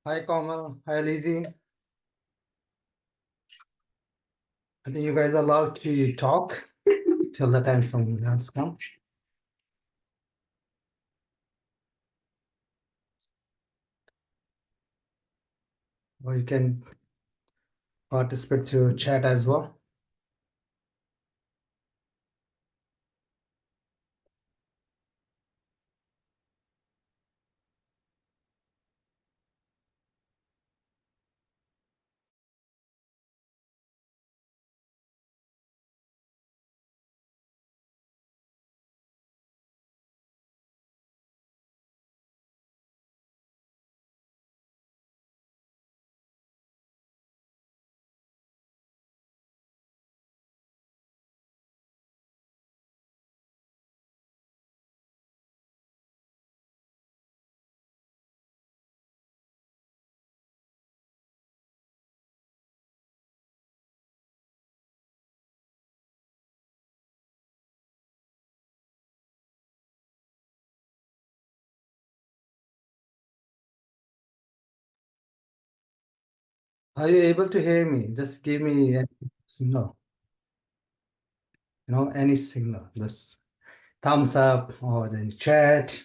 Hi, Kamal. Hi, Lizzie. I think you guys are allowed to talk till the time someone else comes. Or you can participate through chat as well. Are you able to hear me? Just give me a signal, any signal. Just thumbs up or then chat.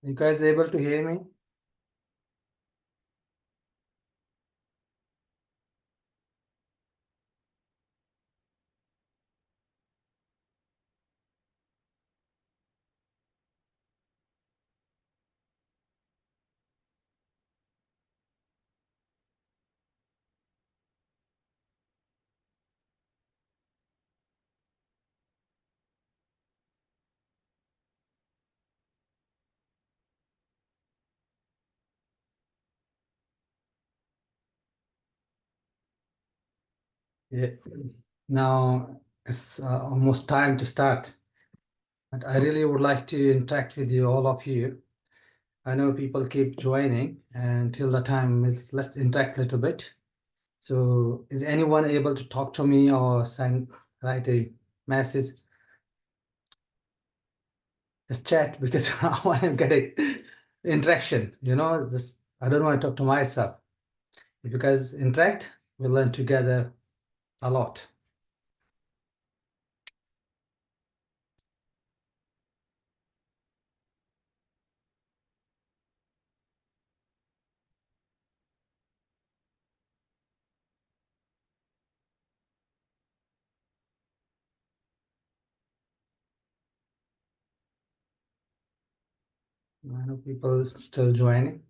You guys able to hear me? Yeah. Now it's almost time to start. And I really would like to interact with you, all of you. I know people keep joining, and till the time, let's interact a little bit. So is anyone able to talk to me or write a message? Just chat because I want to get a interaction, this I don't want to talk to myself. If you guys interact, we'll learn together a lot. I know people still joining.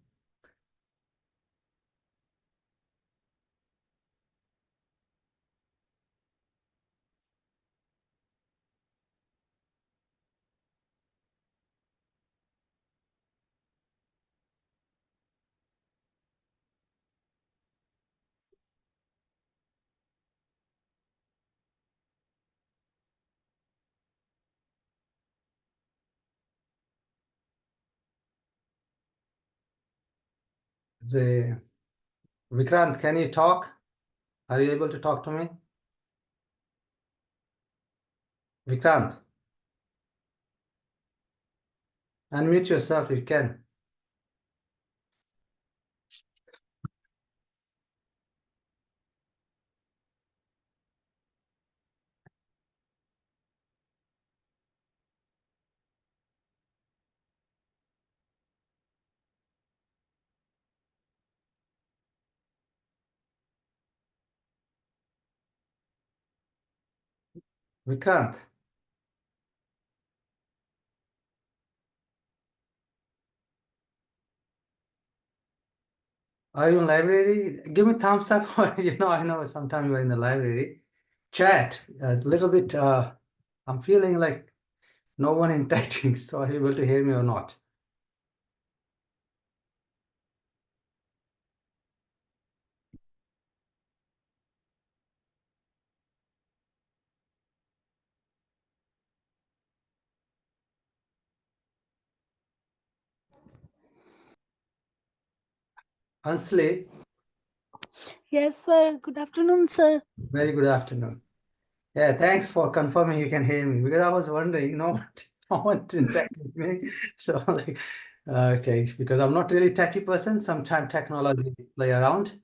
The Vikrant, can you talk? Are you able to talk to me? Vikrant, unmute yourself if you can. Vikrant. Are you in library? Give me thumbs up. I know sometimes you're in the library. Chat a little bit. I'm feeling like no one interacting. So are you able to hear me or not? Ansley, Yes, sir. Good afternoon, sir. very good afternoon. Yeah, thanks for confirming you can hear me because I was wondering, no one to interact with me. So like, okay, because I'm not really techie person. Sometimes technology play around.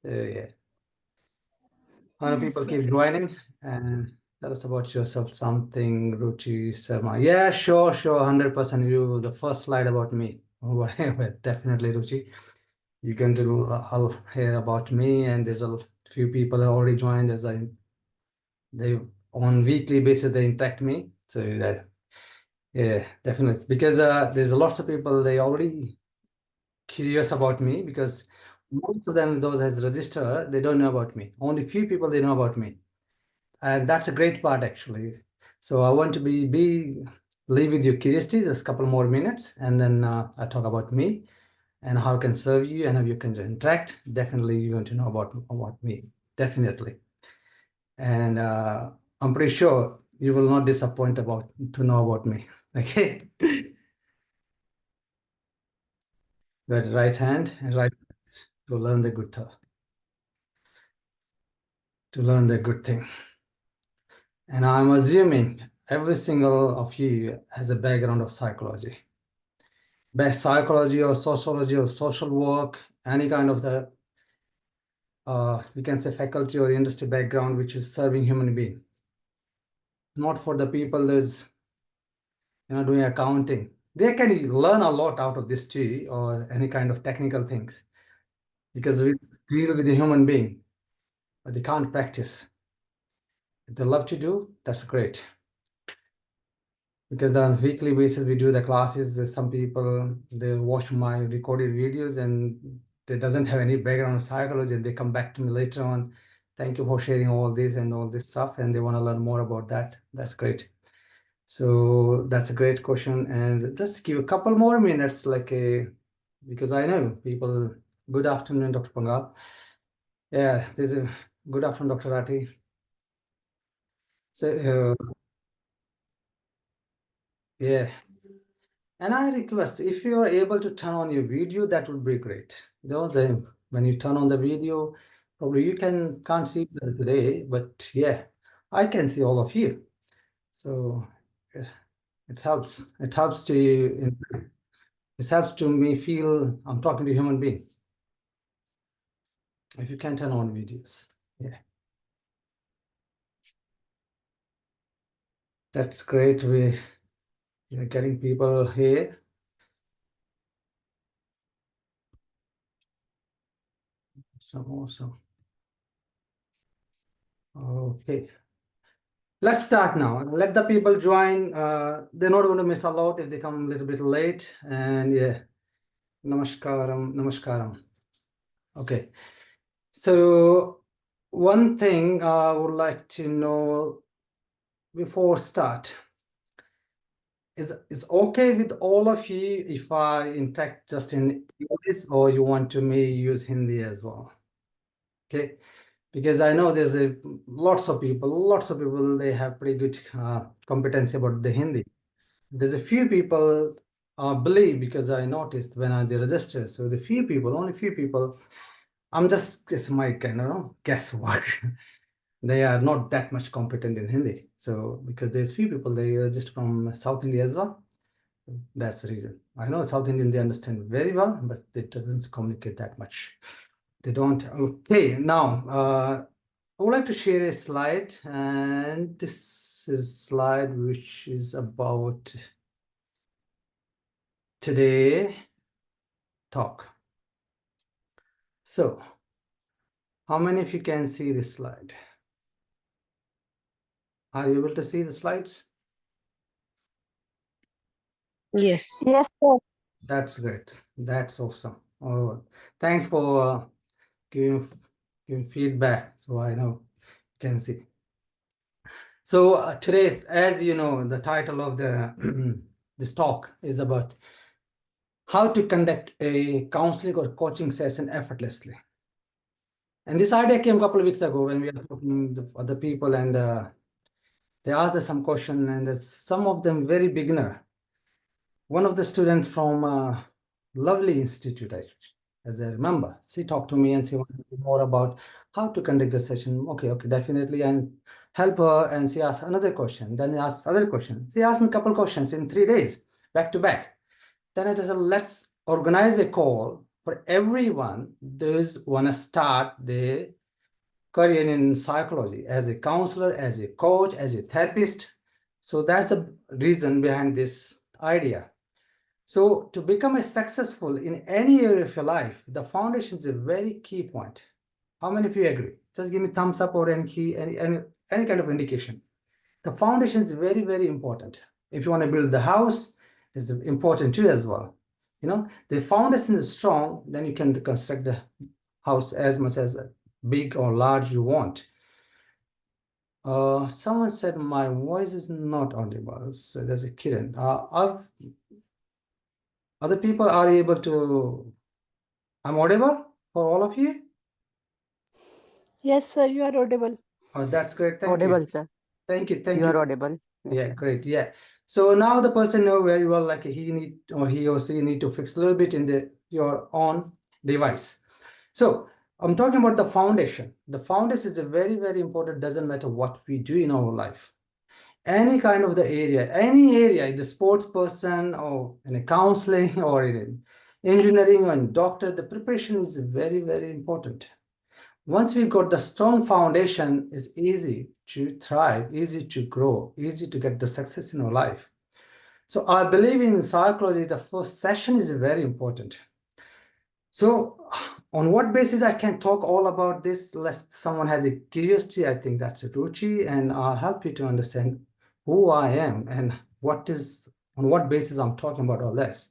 Yeah, I know Yes, people sir. keep joining and tell us about yourself, something, Ruchi Sharma. Yeah, sure, 100%. You, the first slide about me. Whatever, definitely, Ruchi. You can do, I'll hear about me, and there's a few people that already joined. They on weekly basis they interact me. So that, yeah, definitely. Because there's lots of people, they already curious about me because most of them, those has registered, they don't know about me. Only few people they know about me. And that's a great part actually. So I want to be leave with your curiosity just a couple more minutes, and then I talk about me and how I can serve you and how you can interact. Definitely you're going to know about me, definitely. And I'm pretty sure you will not disappoint about to know about me. Okay. But right hand and right hands to learn the good stuff, to learn the good thing. And I'm assuming every single of you has a background of psychology. Best psychology or sociology or social work, any kind of the you can say faculty or industry background which is serving human being. Not for the people who's doing accounting. They can learn a lot out of this too, or any kind of technical things, because we deal with a human being, but they can't practice. If they love to do, that's great. Because on weekly basis we do the classes. There's some people they watch my recorded videos and they doesn't have any background in psychology, and they come back to me later on, thank you for sharing all this and all this stuff, and they want to learn more about that. That's great. So that's a great question, and just give a couple more minutes, because I know people. Good afternoon, Dr. Pangal. Yeah, there's a good afternoon, Dr. Rati. So yeah. And I request if you are able to turn on your video, that would be great. When you turn on the video, probably you can't see that today, but yeah, I can see all of you. So yeah, it helps. It helps to me feel I'm talking to a human being. If you can turn on videos, yeah, that's great. We're getting people here. Awesome. Okay. Let's start now. Let the people join. They're not going to miss a lot if they come a little bit late. And yeah, namaskaram. Okay. So one thing I would like to know before start is okay with all of you if I interact just in English, or you want to me use Hindi as well? Okay. Because I know there's lots of people, they have pretty good competency about the Hindi. There's a few people believe, because I noticed when they register. So the few people, only few people, I'm just my kind of guesswork. They are not that much competent in Hindi. So because there's few people they register from South India as well. That's the reason. I know South Indian they understand very well, but they don't communicate that much. They don't. Okay, now I would like to share a slide, and this is slide which is about today talk. So, how many of you can see this slide? Are you able to see the slides? Yes. Yes, sir. That's great. That's awesome. Oh, thanks for giving giving feedback, so I know can see. So today's, as you know, the title of the this talk is about how to conduct a counseling or coaching session effortlessly. And this idea came a couple of weeks ago when we were talking to other people, and they asked us some question, and there's some of them very beginner. One of the students from Lovely Institute, as I remember, she talked to me and she wanted to know more about how to conduct the session. Okay, okay, definitely, and help her. And she asked another question. Then asked other question. She asked me a couple questions in 3 days, back to back. Then I just said, let's organize a call for everyone those want to start their career in psychology as a counselor, as a coach, as a therapist. So that's the reason behind this idea. So to become a successful in any area of your life, the foundation is a very key point. How many of you agree? Just give me thumbs up or any key, any kind of indication. The foundation is very, very important. If you want to build the house, it's important too as well. You know, the foundation is strong, then you can construct the house as much as big or large you want. Someone said my voice is not audible. So there's a kitten. Other people are able to. I'm audible for all of you. Yes, sir, you are audible. Oh, that's great. Thank you. Audible, sir. Thank you. You Thank are you. audible. Yes, Yeah, sir. great. Yeah. So now the person know very well, like he or she need to fix a little bit in your own device. So I'm talking about the foundation. The foundation is a very, very important. Doesn't matter what we do in our life. Any kind of the area, any area, the sports person or in a counseling or in engineering or in doctor, the preparation is very, very important. Once we got the strong foundation, it's easy to thrive, easy to grow, easy to get the success in our life. So I believe in psychology, the first session is very important. So on what basis I can talk all about this, lest someone has a curiosity, I think that's a ruchi, and I'll help you to understand who I am and on what basis I'm talking about all this.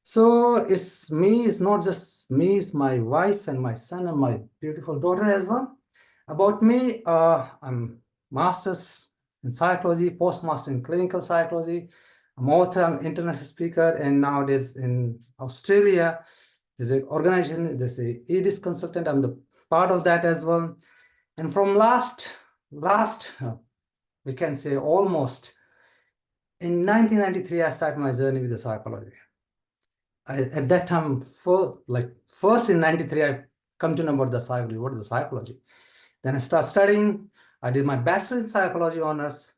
So it's me, it's not just me, it's my wife and my son and my beautiful daughter as well. About me, I'm master's in psychology, postmaster in clinical psychology. I'm author, I'm international speaker, and nowadays in Australia, there's an organization, there's a EDIS consultant. I'm the part of that as well. And from we can say almost in 1993, I started my journey with the psychology. At that time, first in 93, I come to know about the psychology. What is the psychology? Then I start studying. I did my bachelor's in psychology honors.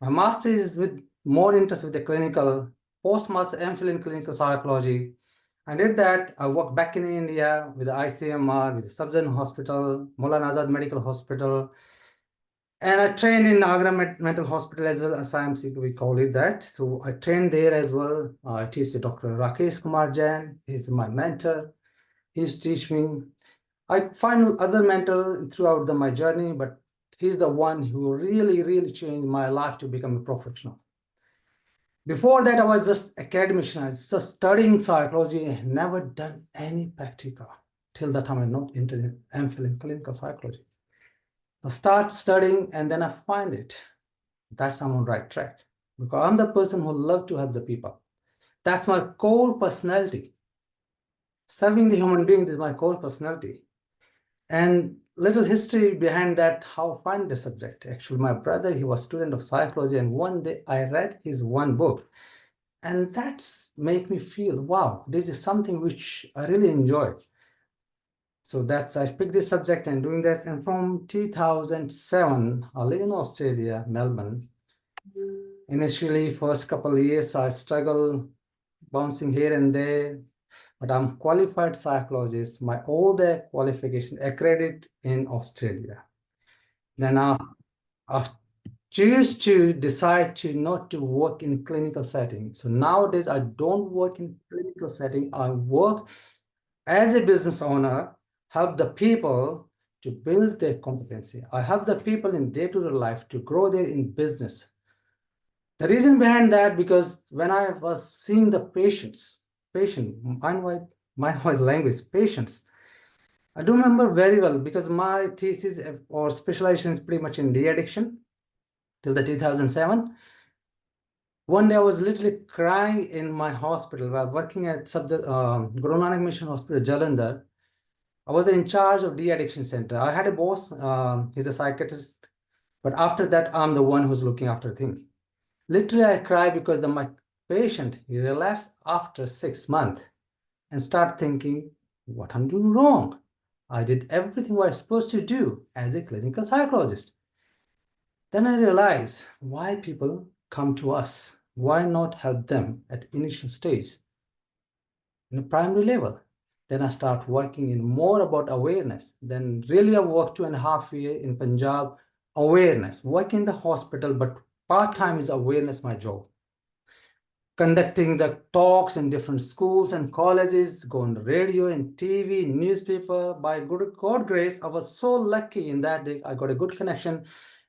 My master's is with more interest with the clinical, postmaster MPhil in clinical psychology. I did that. I worked back in India with the ICMR, with the Subzan Hospital, Maulana Azad Medical Hospital, and I trained in Agra Mental Hospital as well, as IMC, we call it that. So I trained there as well. I teach Dr. Rakesh Kumar Jain. He's my mentor. He's teach me. I find other mentors throughout my journey, but he's the one who really, really changed my life to become a professional. Before that, I was just academician. I was just studying psychology and never done any practical till the time I not into MPhil in clinical psychology. I start studying and then I find it. That's I'm on right track because I'm the person who love to help the people. That's my core personality. Serving the human being is my core personality. And little history behind that, how I find the subject. Actually, my brother, he was student of psychology, and one day I read his one book. And that's make me feel, wow, this is something which I really enjoy. So that's I picked this subject and doing this. And from 2007, I live in Australia, Melbourne. Initially, first couple of years, I struggle bouncing here and there, but I'm qualified psychologist. My all the qualification accredited in Australia. Then I choose to decide to not to work in clinical setting. So nowadays I don't work in clinical setting. I work as a business owner, help the people to build their competency. I help the people in day-to-day life to grow their in business. The reason behind that, because when I was seeing the patient, mind wipe, Mine was language, patience. I do remember very well because my thesis or specialization is pretty much in de-addiction till the 2007. One day I was literally crying in my hospital while working at Guru Nanak Mission Hospital, Jalandhar. I was in charge of de-addiction center. I had a boss, he's a psychiatrist, but after that, I'm the one who's looking after things. Literally, I cry because my patient, he relapsed after 6 months and start thinking, what I'm doing wrong? I did everything what I'm supposed to do as a clinical psychologist. Then I realize why people come to us. Why not help them at initial stage in a primary level? Then I start working in more about awareness. Then really I worked 2.5 years in Punjab, awareness, work in the hospital, but part-time is awareness my job. Conducting the talks in different schools and colleges, go on the radio and TV, newspaper. By good God grace, I was so lucky in that day. I got a good connection,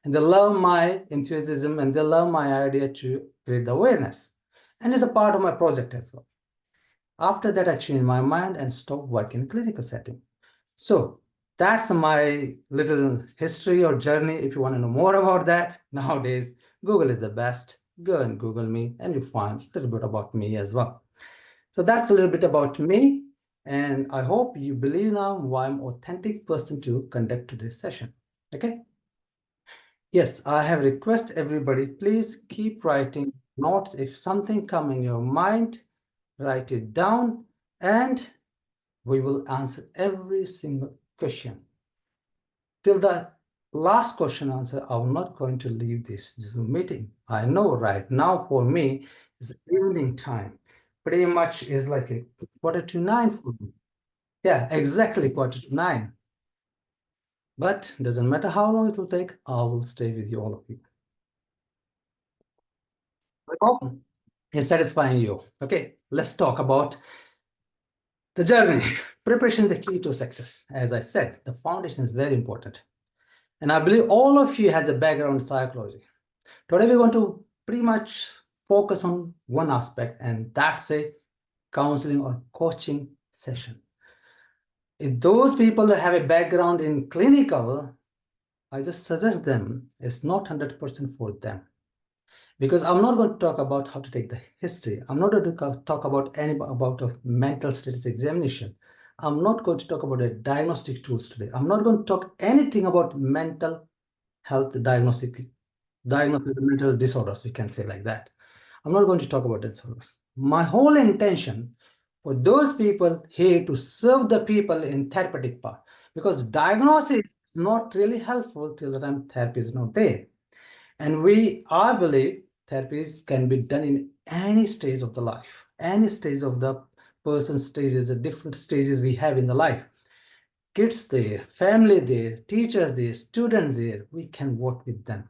and they love my enthusiasm and they love my idea to create the awareness. And it's a part of my project as well. After that, I changed my mind and stopped working in clinical setting. So that's my little history or journey. If you want to know more about that, nowadays, Google is the best. Go and Google me and you find a little bit about me as well. So that's a little bit about me. And I hope you believe now why I'm authentic person to conduct today's session. Okay. Yes, I have request everybody, please keep writing notes. If something come in your mind, write it down and we will answer every single question. Till the last question answer, I'm not going to leave this Zoom meeting. I know right now for me, it's evening time. Pretty much is like a 8:45 for me. Yeah, exactly 8:45. But doesn't matter how long it will take, I will stay with you, all of you. I hope it's satisfying you. Okay, let's talk about the journey. Preparation is the key to success. As I said, the foundation is very important. And I believe all of you has a background in psychology. Today we're going to pretty much focus on one aspect, and that's a counseling or coaching session. If those people that have a background in clinical, I just suggest them it's not 100% for them. Because I'm not going to talk about how to take the history. I'm not going to talk about any about a mental status examination. I'm not going to talk about the diagnostic tools today. I'm not going to talk anything about mental health diagnostic mental disorders, we can say like that. I'm not going to talk about disorders. My whole intention for those people here to serve the people in therapeutic part, because diagnosis is not really helpful till the time therapy is not there. And I believe therapies can be done in any stage of the life, any stage of the person's stages, the different stages we have in the life. Kids there, family there, teachers there, students there, we can work with them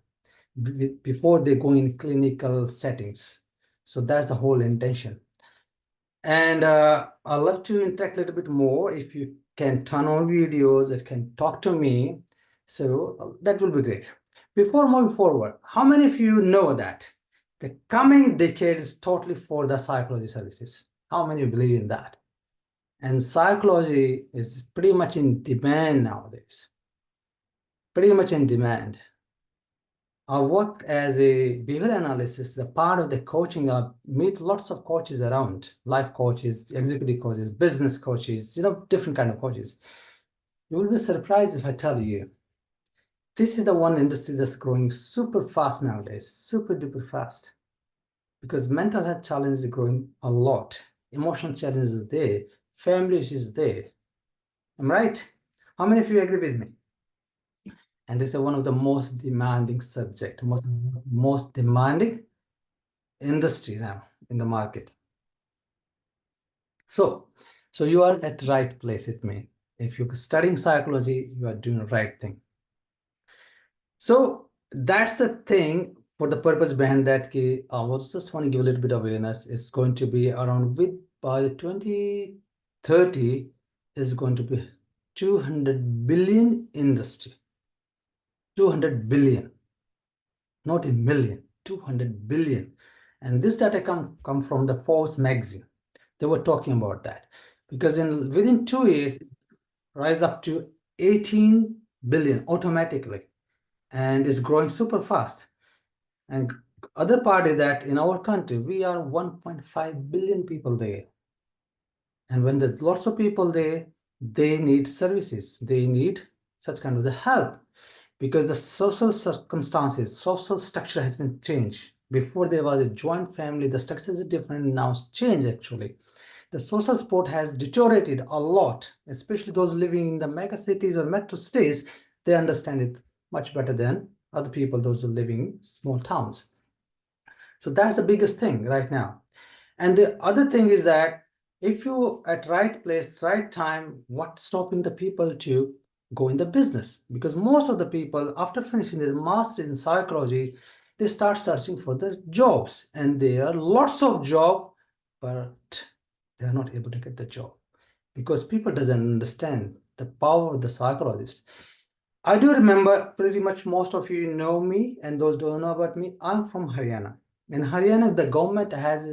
before they go in clinical settings. So that's the whole intention. And I'd love to interact a little bit more. If you can turn on videos that can talk to me, so that will be great. Before moving forward, how many of you know that the coming decade is totally for the psychology services? How many believe in that? And psychology is pretty much in demand nowadays, pretty much in demand. I work as a behavior analysis, a part of the coaching. I meet lots of coaches around, life coaches, executive coaches, business coaches, different kind of coaches. You will be surprised if I tell you, this is the one industry that's growing super fast nowadays, super duper fast, because mental health challenge is growing a lot. Emotional challenges is there, family issues there. Am I right? How many of you agree with me? And this is one of the most demanding subject, most demanding industry now in the market. So you are at the right place, it means. If you're studying psychology, you are doing the right thing. So that's the thing for the purpose behind that. I was just want to give a little bit of awareness. It's going to be around by 2030 is going to be 200 billion industry. 200 billion, not a million, 200 billion. And this data come from the Forbes magazine. They were talking about that. because in within 2 years, it rise up to 18 billion automatically, and is growing super fast. And other part is that in our country, we are 1.5 billion people there. And when there's lots of people there, they need services. They need such kind of the help because the social circumstances, social structure has been changed. Before there was a joint family, the structure is different. Now it's changed actually. The social support has deteriorated a lot, especially those living in the mega cities or metro cities. They understand it much better than other people, those who are living in small towns. So that's the biggest thing right now. And the other thing is that if you at right place, right time, what's stopping the people to go in the business? Because most of the people, after finishing their master in psychology, they start searching for the jobs, and there are lots of job, but they are not able to get the job because people doesn't understand the power of the psychologist. I do remember pretty much most of you know me, and those don't know about me. I'm from Haryana. In Haryana, the government has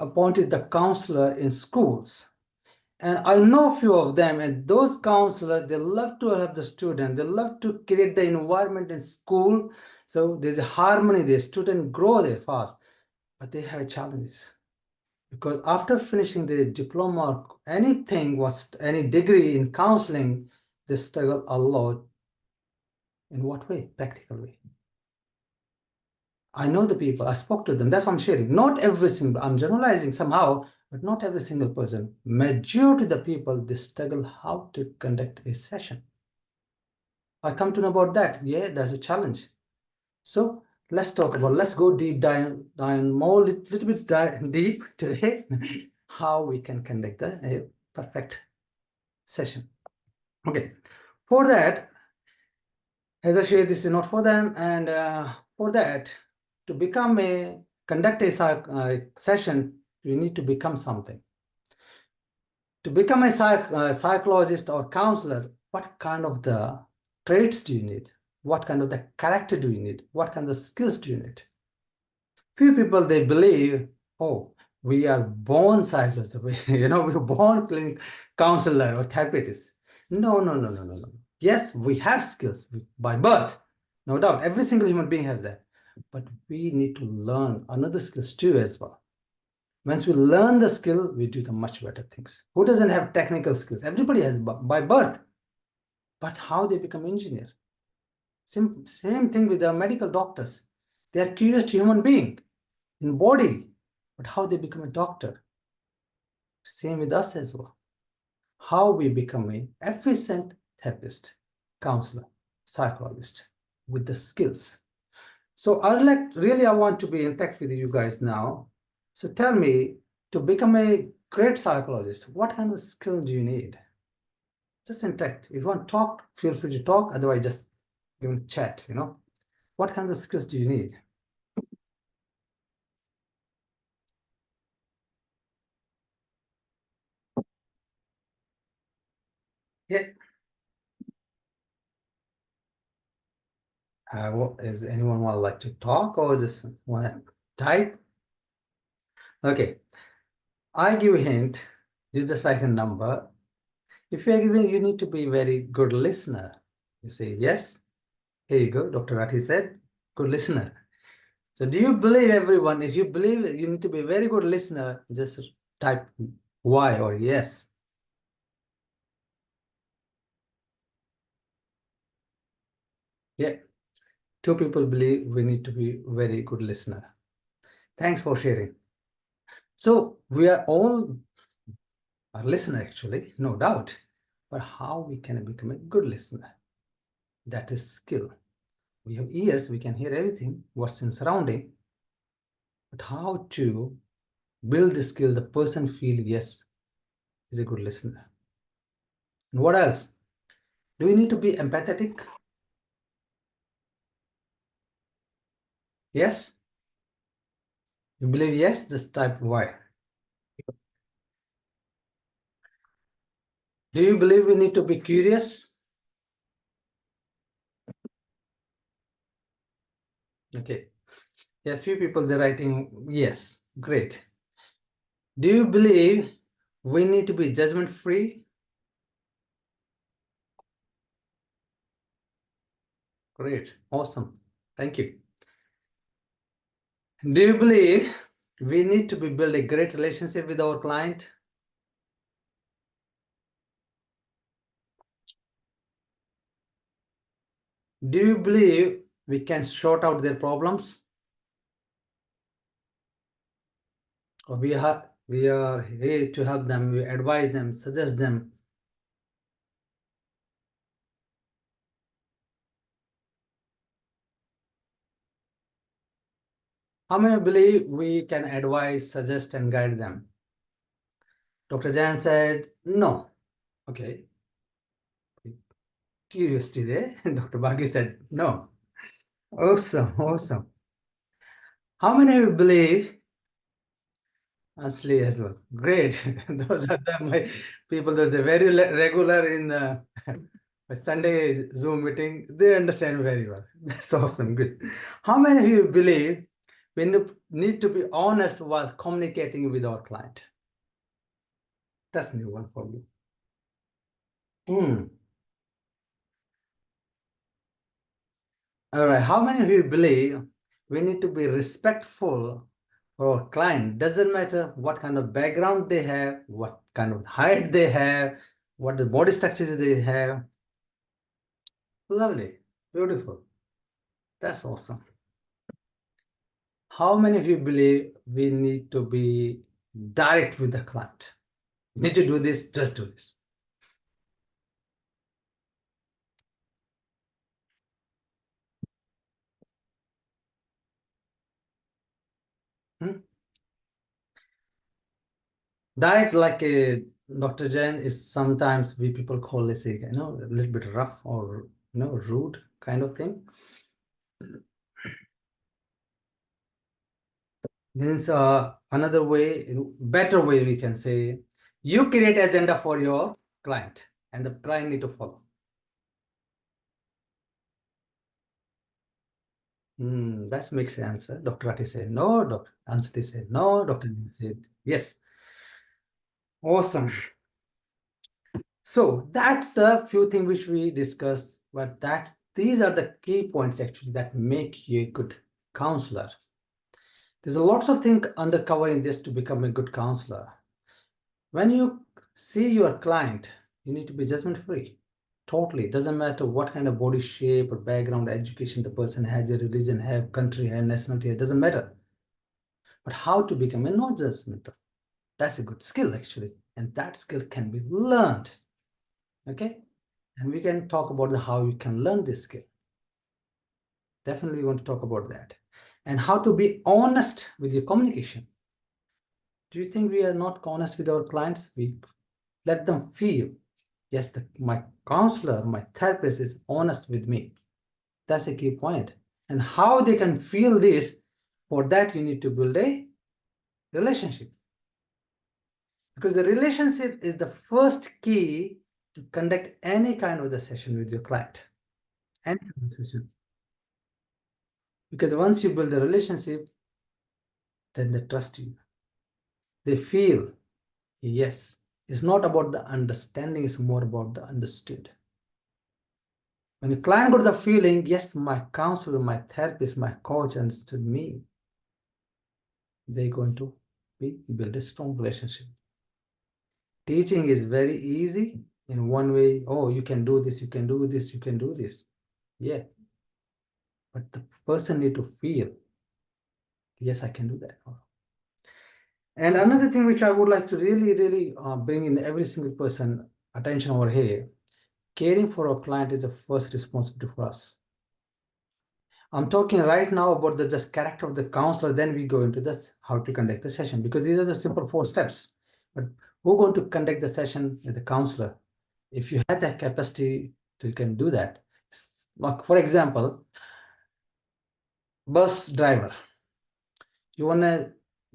appointed the counselor in schools. And I know a few of them, and those counselors, they love to have the student, they love to create the environment in school. So there's a harmony, the student grow there fast, but they have challenges. Because after finishing the diploma, anything was any degree in counseling, they struggle a lot. In what way? Practical way. I know the people, I spoke to them. That's what I'm sharing. Not every single, I'm generalizing somehow, but not every single person. Majority of the people, they struggle how to conduct a session. I come to know about that. Yeah, that's a challenge. So let's talk about, let's go down more, little bit deep today, how we can conduct a perfect session. Okay, for that, as I shared, this is not for them, and for that, to become a conduct a session, you need to become something. To become a psychologist or counselor, what kind of the traits do you need? What kind of the character do you need? What kind of skills do you need? Few people they believe, oh, we are born psychologists, we're born clinic counselor or therapist. No, no, no, no, no, no. Yes, we have skills by birth, no doubt. Every single human being has that, but we need to learn another skills too as well. Once we learn the skill, we do the much better things. Who doesn't have technical skills? Everybody has by birth, but how they become engineer? Same thing with the medical doctors. They are curious to human being in body, but how they become a doctor. Same with us as well. How we become an efficient therapist, counselor, psychologist with the skills. So I want to be in touch with you guys now. So tell me, to become a great psychologist, what kind of skill do you need? Just interact. If you want to talk, feel free to talk. Otherwise, just even chat. What kind of skills do you need? Yeah. Is anyone want like to talk or just want to type? Okay. I give a hint. You just write a number. If you are giving, you need to be very good listener. You say yes. Here you go. Dr. Rathi said, good listener. So do you believe everyone? If you believe you need to be a very good listener, just type Y or yes. Yeah. Two people believe we need to be very good listener. Thanks for sharing. So we are all a listener actually, no doubt. But how we can become a good listener? That is skill. We have ears, we can hear everything, what's in surrounding. But how to build the skill, the person feel yes, is a good listener. And what else? Do we need to be empathetic? Yes? You believe yes? Just type Y. Do you believe we need to be curious? Okay. Yeah, a few people they're writing yes. Great. Do you believe we need to be judgment free. Great, awesome. Thank you. Do you believe we need to build a great relationship with our client? Do you believe we can sort out their problems? Or we are here to help them, we advise them, suggest them. How many believe we can advise, suggest, and guide them? Dr. Jan said, no. Okay. Curiosity there. Dr. Bhagi said, no. Awesome, awesome. How many of you believe Asli as well? Great. Those are my people, those are very regular in the Sunday Zoom meeting. They understand very well. That's awesome. Good. How many of you believe we need to be honest while communicating with our client? That's a new one for me. All right. How many of you believe we need to be respectful for our client? Doesn't matter what kind of background they have, what kind of height they have, what the body structures they have. Lovely. Beautiful. That's awesome. How many of you believe we need to be direct with the client? Need to do this, just do this. Hmm? Diet, like Dr. Jain, is sometimes we people call it, a little bit rough or rude kind of thing. Means another way, better way we can say, you create agenda for your client, and the client need to follow. That makes sense. Dr. Ati said no. Dr. Ansati said no. Dr. Jain said yes. Awesome. So that's the few things which we discussed, but these are the key points actually that make you a good counselor. There's a lots of things undercovering this to become a good counselor. When you see your client, you need to be judgment free. Totally. Doesn't matter what kind of body shape or background, education the person has, a religion, have country, have nationality, it doesn't matter. But how to become a non-judgmental. That's a good skill actually. And that skill can be learned. Okay. And we can talk about how you can learn this skill. Definitely we want to talk about that. And how to be honest with your communication. Do you think we are not honest with our clients? We let them feel, yes, my counselor, my therapist is honest with me. That's a key point. And how they can feel this, for that you need to build a relationship. Because the relationship is the first key to conduct any kind of the session with your client. Any kind of session. Because once you build a relationship, then they trust you. They feel, yes, it's not about the understanding, it's more about the understood. When the client got the feeling, yes, my counselor, my therapist, my coach understood me, they're going to build a strong relationship. Teaching is very easy in one way. Oh, you can do this, you can do this, you can do this. Yeah. But the person need to feel, yes, I can do that. And another thing which I would like to really bring in every single person attention over here, caring for our client is the first responsibility for us. I'm talking right now about the just character of the counselor, then we go into this, how to conduct the session, because these are the simple 4 steps. But who's going to conduct the session with the counselor? If you have that capacity, you can do that. Like, for example, bus driver. You want to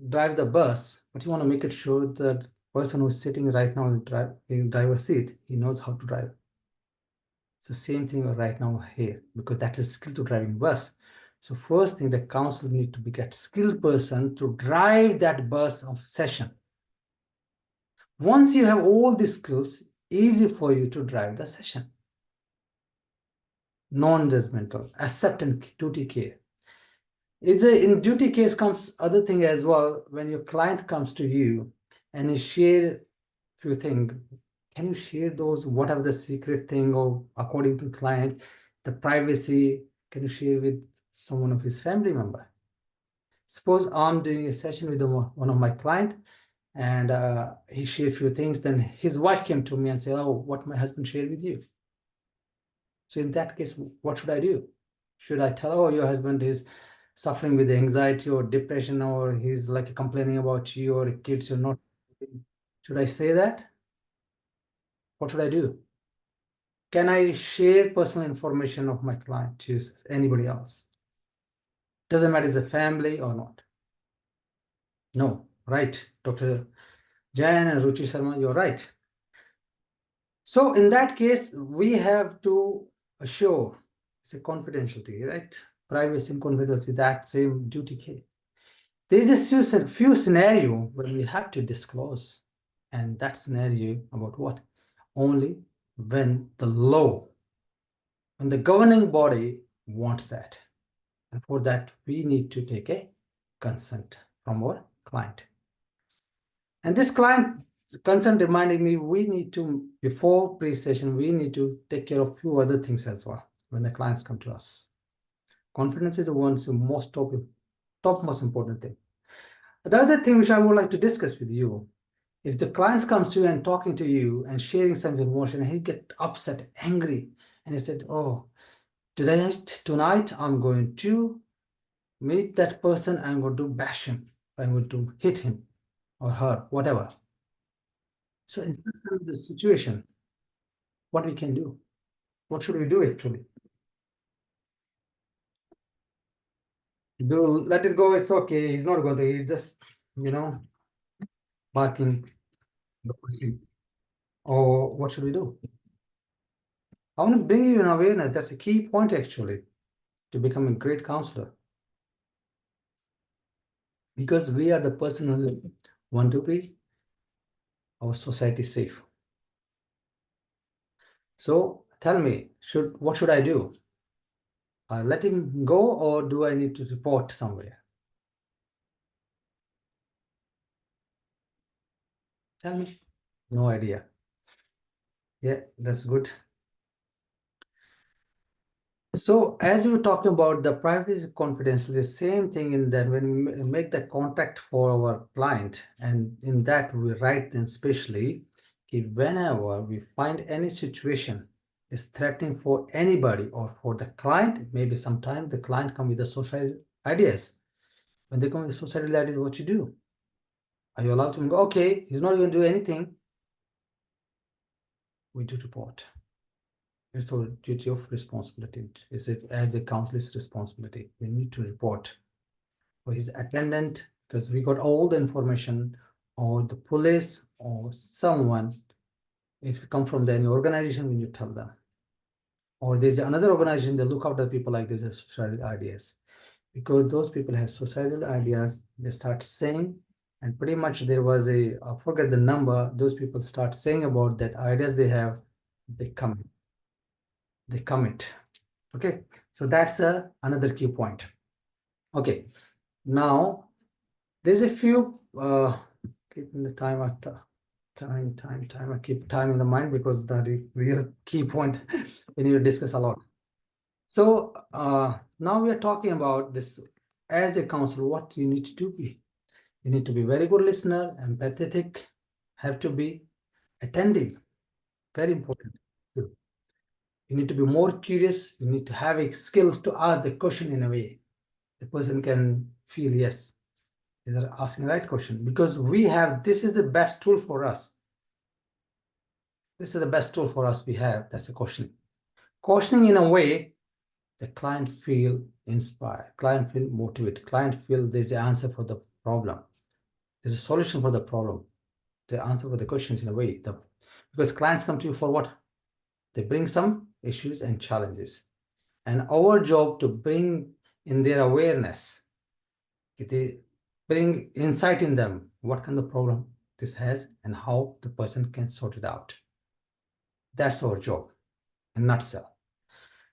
drive the bus, but you want to make it sure that person who's sitting right now in driver's seat, he knows how to drive. It's the same thing right now here, because that is skill to driving bus. So first thing, the counselor need to be get skilled person to drive that bus of session. Once you have all these skills, easy for you to drive the session. Non-judgmental, accept and duty care. It's a in duty case comes other thing as well. When your client comes to you and you share few things, can you share those whatever the secret thing or according to client, the privacy, can you share with someone of his family member? Suppose I'm doing a session with one of my client and he shared few things, then his wife came to me and said, oh, what my husband shared with you. So in that case, what should I do? Should I tell, oh, your husband is suffering with anxiety or depression, or he's like complaining about you, or kids are not? Should I say that? What should I do? Can I share personal information of my client to anybody else? Doesn't matter is a family or not. No, right, Dr. Jayan and Ruchi Sharma, you're right. So in that case, we have to assure it's a confidentiality, right? Privacy and confidentiality, that same duty case. There's just a few scenario when we have to disclose, and that scenario about what? Only when the law, when the governing body wants that. And for that, we need to take a consent from our client. And this client consent reminding me, we need to, before pre-session, we need to take care of a few other things as well when the clients come to us. Confidence is the one's most top most important thing. The other thing which I would like to discuss with you, if the client comes to you and talking to you and sharing some emotion, and he get upset, angry, and he said, oh, tonight I'm going to meet that person, I'm going to bash him, I'm going to hit him or her, whatever. So in such kind of the situation, what we can do? What should we do actually? Do let it go, it's okay, he's not going to, he's just, barking the person. Or what should we do? I want to bring you an awareness. That's a key point actually to become a great counselor. Because we are the person who want to be our society safe. So tell me, what should I do? Let him go, or do I need to report somewhere? Tell me. No idea. Yeah, that's good. So as we were talking about the privacy confidence, the same thing in that when we make the contract for our client, and in that we write then specially, whenever we find any situation is threatening for anybody or for the client, maybe sometimes the client come with the suicidal ideas. When they come with suicidal ideas, what you do? Are you allowed to go, okay, he's not going to do anything? We do report. It's our duty of responsibility. Is it as a counselor's responsibility? We need to report for his attendant because we got all the information, or the police or someone. If they come from any organization, we need to tell them. Or there's another organization, they look after people like this as suicidal ideas. Because those people have suicidal ideas, they start saying, and pretty much there was I forget the number, those people start saying about that ideas they have, they commit. They commit. Okay, so that's another key point. Okay, now there's a few keeping the time at time. I keep time in the mind because that is real key point we need to discuss a lot. So now we are talking about this as a counselor, what you need to do. You need to be very good listener, empathetic, have to be attentive, very important. You need to be more curious. You need to have a skill to ask the question in a way the person can feel, yes, they're asking the right question, because we have, this is the best tool for us. This is the best tool for us we have. That's the questioning. Questioning in a way the client feel inspired, client feel motivated, client feel there's an answer for the problem. There's a solution for the problem. The answer for the questions in a way. Because clients come to you for what? They bring some issues and challenges. And our job to bring in their awareness, they bring insight in them, what kind of problem this has and how the person can sort it out. That's our job in a nutshell.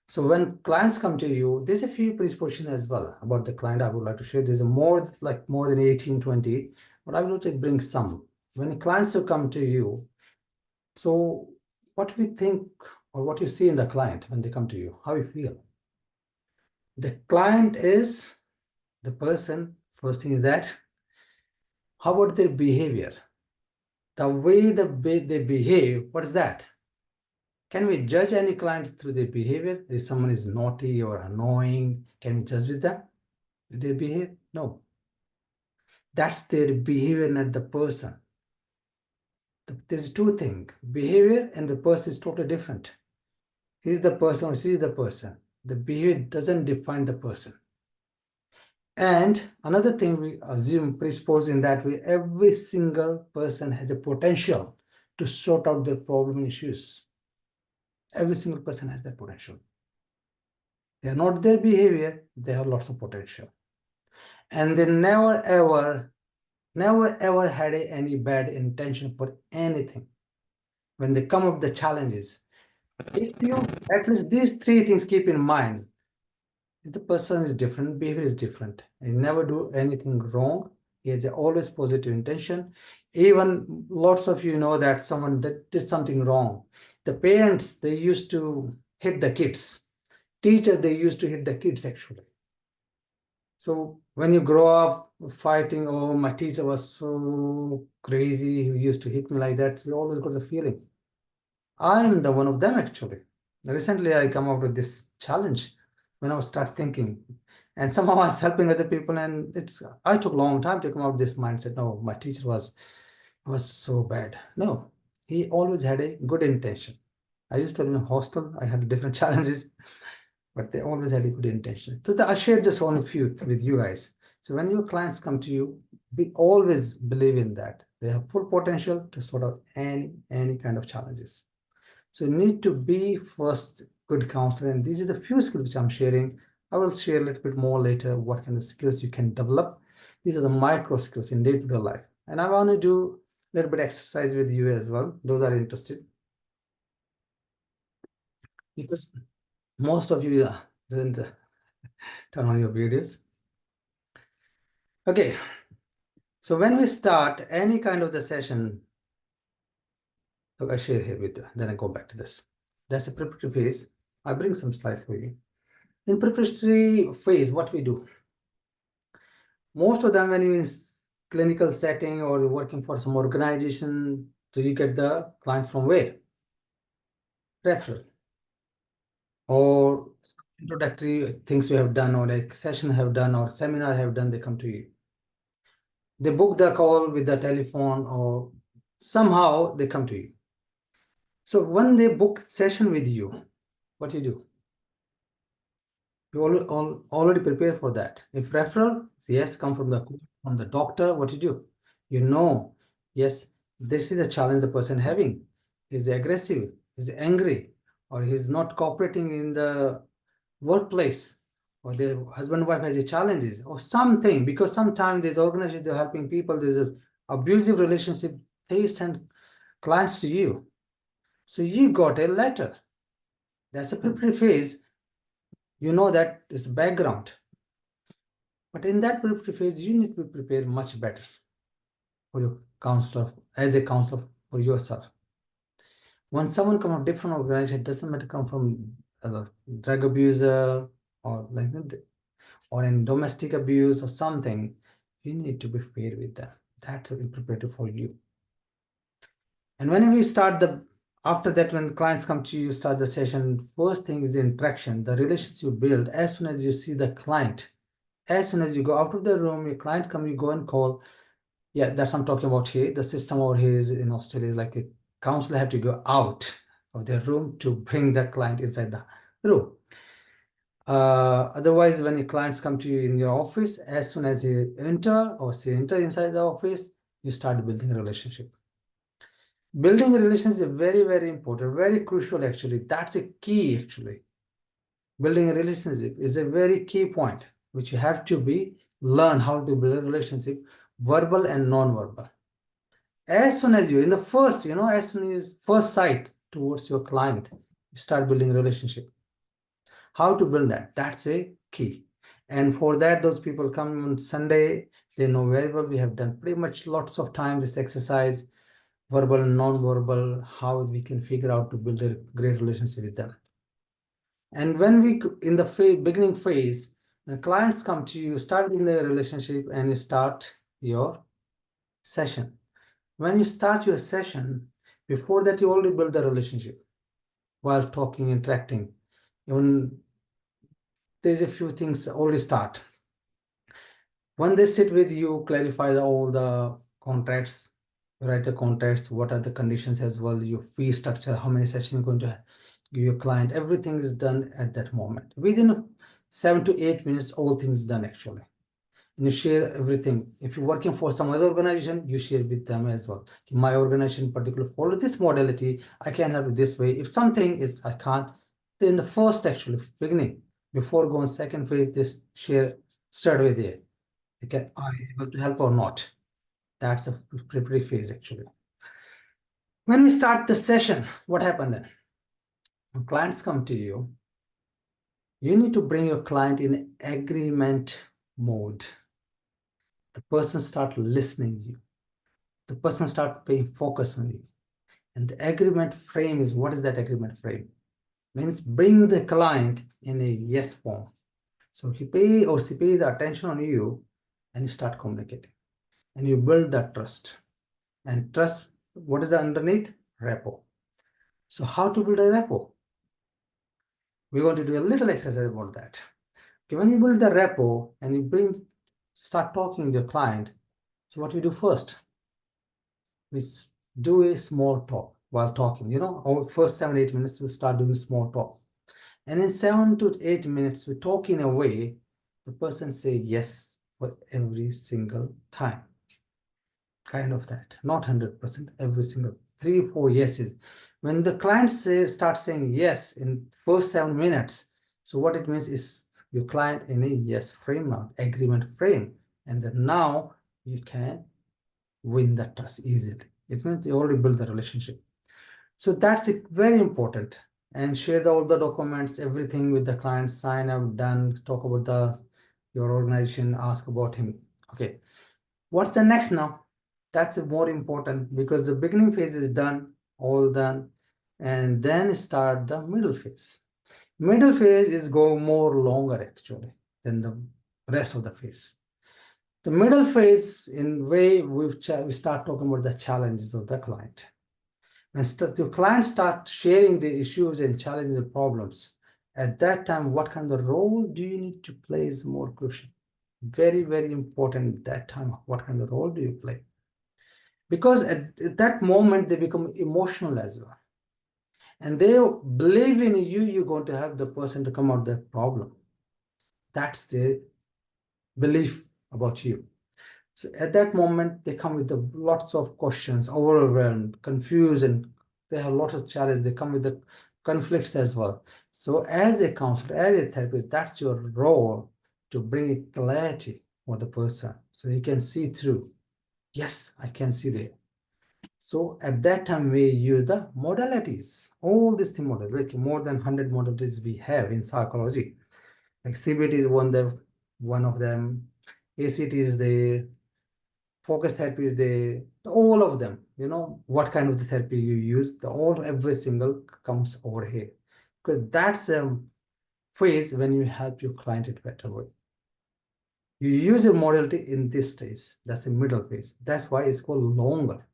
So when clients come to you, there's a few presuppositions as well about the client I would like to share. There's a more than 18, 20, but I would like to bring some. When clients will come to you, so what we think or what you see in the client when they come to you, how you feel. The client is the person, first thing is that, how about their behavior? The way they behave, what is that? Can we judge any client through their behavior? If someone is naughty or annoying, can we judge with them, with their behavior? No. That's their behavior, not the person. There's two things. Behavior and the person is totally different. He's the person or she's the person. The behavior doesn't define the person. And another thing we assume, presuppose in that way, every single person has a potential to sort out their problem issues. Every single person has that potential. They are not their behavior, they have lots of potential. And they never ever had any bad intention for anything. When they come up with the challenges, if you at least these three things keep in mind, if the person is different, behavior is different, he never do anything wrong, he has always positive intention. Even lots of you know that someone did something wrong. The parents, they used to hit the kids. Teacher, they used to hit the kids actually. So when you grow up fighting, oh, my teacher was so crazy, he used to hit me like that, we always got the feeling. I'm the one of them actually. Recently, I come up with this challenge when I was start thinking, and somehow I was helping other people, and I took a long time to come up with this mindset. No, my teacher was so bad. No, he always had a good intention. I used to live in a hostel. I had different challenges, but they always had a good intention. So I shared just only a few with you guys. So when your clients come to you, we always believe in that. They have full potential to sort out any kind of challenges. So you need to be first good counselor. And these are the few skills which I'm sharing. I will share a little bit more later what kind of skills you can develop. These are the micro skills in day-to-day life. And I want to do a little bit exercise with you as well. Those are interested. Because most of you didn't turn on your videos. Okay. So when we start any kind of the session, look, I share here with you. Then I go back to this. That's a preparatory phase. I bring some slides for you. In preparatory phase, what we do? Most of them when you're in clinical setting or working for some organization, so you get the client from where? Referral or introductory things you have done or like session have done or seminar have done, they come to you. They book the call with the telephone or somehow they come to you. So when they book session with you, what do you do? You already prepare for that. If referral, yes, come from the doctor, what you do? You know, yes, this is a challenge the person having. He's aggressive, he's angry, or he's not cooperating in the workplace, or the husband wife has a challenges, or something. Because sometimes there's organizations they're helping people, there's a abusive relationship, they send clients to you. So you got a letter. That's a preparatory phase. You know that it's background. But in that preparatory phase, you need to prepare much better for your counselor, as a counselor for yourself. When someone comes from different organization, it doesn't matter come from a drug abuser or like or in domestic abuse or something, you need to be fair with them. That's preparatory for you. And when we start after that, when clients come to you, start the session, first thing is interaction, the relationship you build as soon as you see the client. As soon as you go out of the room, your client come, you go and call. Yeah, that's what I'm talking about here. The system over here is in Australia is like a counselor have to go out of their room to bring that client inside the room. Otherwise, when your clients come to you in your office, as soon as you enter or she enter inside the office, you start building a relationship. Building a relationship is very, very important, very crucial actually. That's a key actually. Building a relationship is a very key point, which you have to learn how to build a relationship, verbal and non-verbal. As soon as you, in the first, as soon as first sight towards your client, you start building a relationship. How to build that? That's a key. And for that, those people come on Sunday, they know very well. We have done pretty much lots of time this exercise, verbal and non-verbal, how we can figure out to build a great relationship with them. And when we, in the beginning phase, when clients come to you, start in the relationship and you start your session. When you start your session, before that, you already build the relationship while talking, interacting. Even there's a few things already start. When they sit with you, clarify all the contracts, write the contracts, what are the conditions as well, your fee structure, how many sessions you're going to give your client. Everything is done at that moment. Within 7 to 8 minutes, all things done actually. And you share everything. If you're working for some other organization, you share with them as well. My organization in particular follow this modality. I can help you this way. If something is I can't, then the first actually beginning, before going second phase, this share straight away there. You can are you able to help or not. That's a preparatory phase actually. When we start the session, what happened then? When clients come to you, you need to bring your client in agreement mode. The person start listening to you. The person start paying focus on you. And the agreement frame is, what is that agreement frame? Means bring the client in a yes form. So he pay or she pay the attention on you and you start communicating. And you build that trust. And trust, what is the underneath? Repo. So how to build a repo? We're going to do a little exercise about that. Okay, when you build the repo and you start talking with your client, so what we do first? We do a small talk while talking. Our first 7 8 minutes we'll start doing small talk. And in 7 to 8 minutes, we talk in a way the person say yes for every single time. Kind of that, not 100%, every single 3 4 yeses. When the client starts saying yes in first 7 minutes, so what it means is your client in a yes frame now, agreement frame, and then now you can win that trust easily. It means you already built the relationship. So that's very important. And share all the documents, everything with the client, sign up, done, talk about your organization, ask about him. Okay, what's the next now? That's more important because the beginning phase is done, all done, and then start the middle phase. Middle phase is go more longer actually than the rest of the phase. The middle phase, in way, we start talking about the challenges of the client. When the client start sharing the issues and challenges and problems, at that time, what kind of role do you need to play is more crucial. Very, very important at that time. What kind of role do you play? Because at that moment, they become emotional as well. And they believe in you, you're going to help the person to come out of that problem. That's the belief about you. So at that moment, they come with lots of questions, overwhelmed, confused, and they have lots of challenges. They come with the conflicts as well. So as a counselor, as a therapist, that's your role to bring clarity for the person so he can see through. Yes, I can see there. So at that time, we use the modalities, all these things, like more than 100 modalities we have in psychology. Like CBT is one of them, ACT is the focus therapy is all of them. What kind of the therapy you use, every single comes over here. Because that's a phase when you help your client in a better way. You use a modality in this stage. That's a middle phase. That's why it's called longer.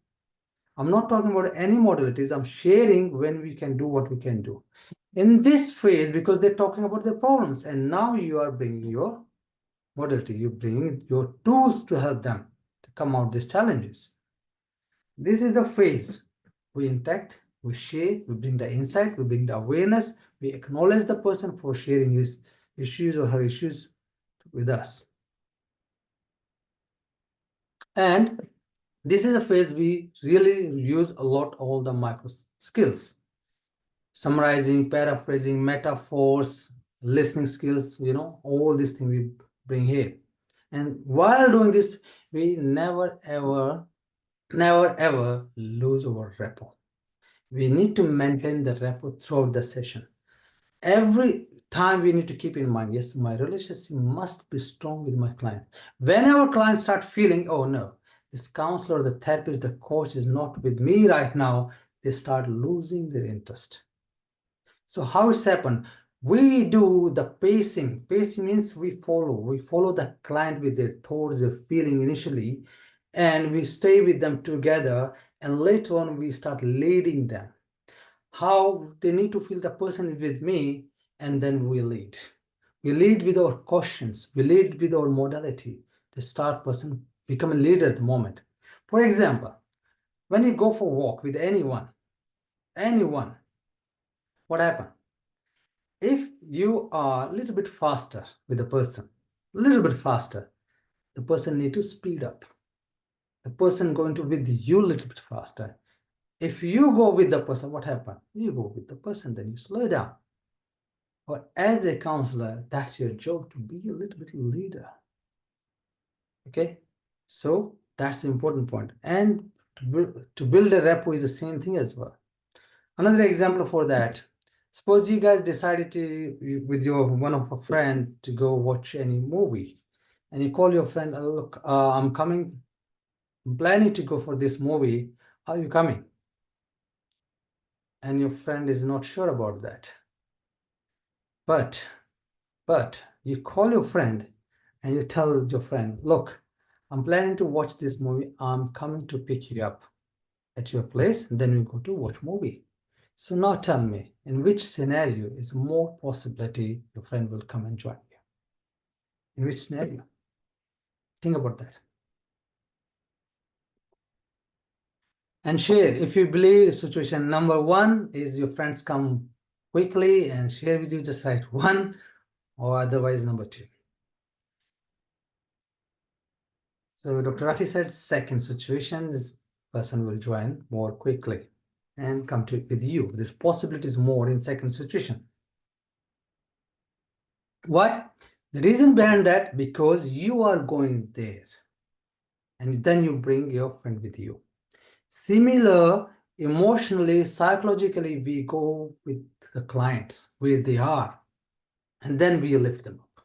I'm not talking about any modalities. I'm sharing when we can do what we can do. In this phase, because they're talking about their problems, and now you are bringing your modality, you bring your tools to help them to come out these challenges. This is the phase. We interact, we share, we bring the insight, we bring the awareness, we acknowledge the person for sharing his issues or her issues with us. And this is a phase we really use a lot, all the micro skills. Summarizing, paraphrasing, metaphors, listening skills, all these things we bring here. And while doing this, we never ever Never ever lose our rapport. We need to maintain the rapport throughout the session. Every time we need to keep in mind, yes, my relationship must be strong with my client. Whenever clients start feeling, oh no, this counselor, the therapist, the coach is not with me right now, they start losing their interest. So how it's happened? We do the pacing. Pacing means we follow the client with their thoughts, their feeling initially, and we stay with them together. And later on, we start leading them. How they need to feel the person with me, and then we lead. We lead with our questions. We lead with our modality. The start person become a leader at the moment. For example, when you go for a walk with anyone, what happens? If you are a little bit faster with the person, a little bit faster, the person need to speed up. The person going to with you a little bit faster. If you go with the person, what happen? You go with the person, then you slow down. But as a counselor, that's your job to be a little bit leader. Okay, so that's the important point. And to build a rapport is the same thing as well. Another example for that, suppose you guys decided to, with your one of a friend, to go watch any movie, and you call your friend, look, I'm coming, I'm planning to go for this movie. Are you coming? And your friend is not sure about that. But you call your friend and you tell your friend, look, I'm planning to watch this movie. I'm coming to pick you up at your place, and then we go to watch movie. So now tell me, in which scenario is more possibility your friend will come and join you? In which scenario? Think about that. And share if you believe situation number one is your friends come quickly and share with you, just write one, or otherwise number two. So Dr. Rati said second situation, this person will join more quickly and come to with you. This possibility is more in second situation. Why? The reason behind that, because you are going there and then you bring your friend with you. Similar, emotionally, psychologically, we go with the clients where they are and then we lift them up.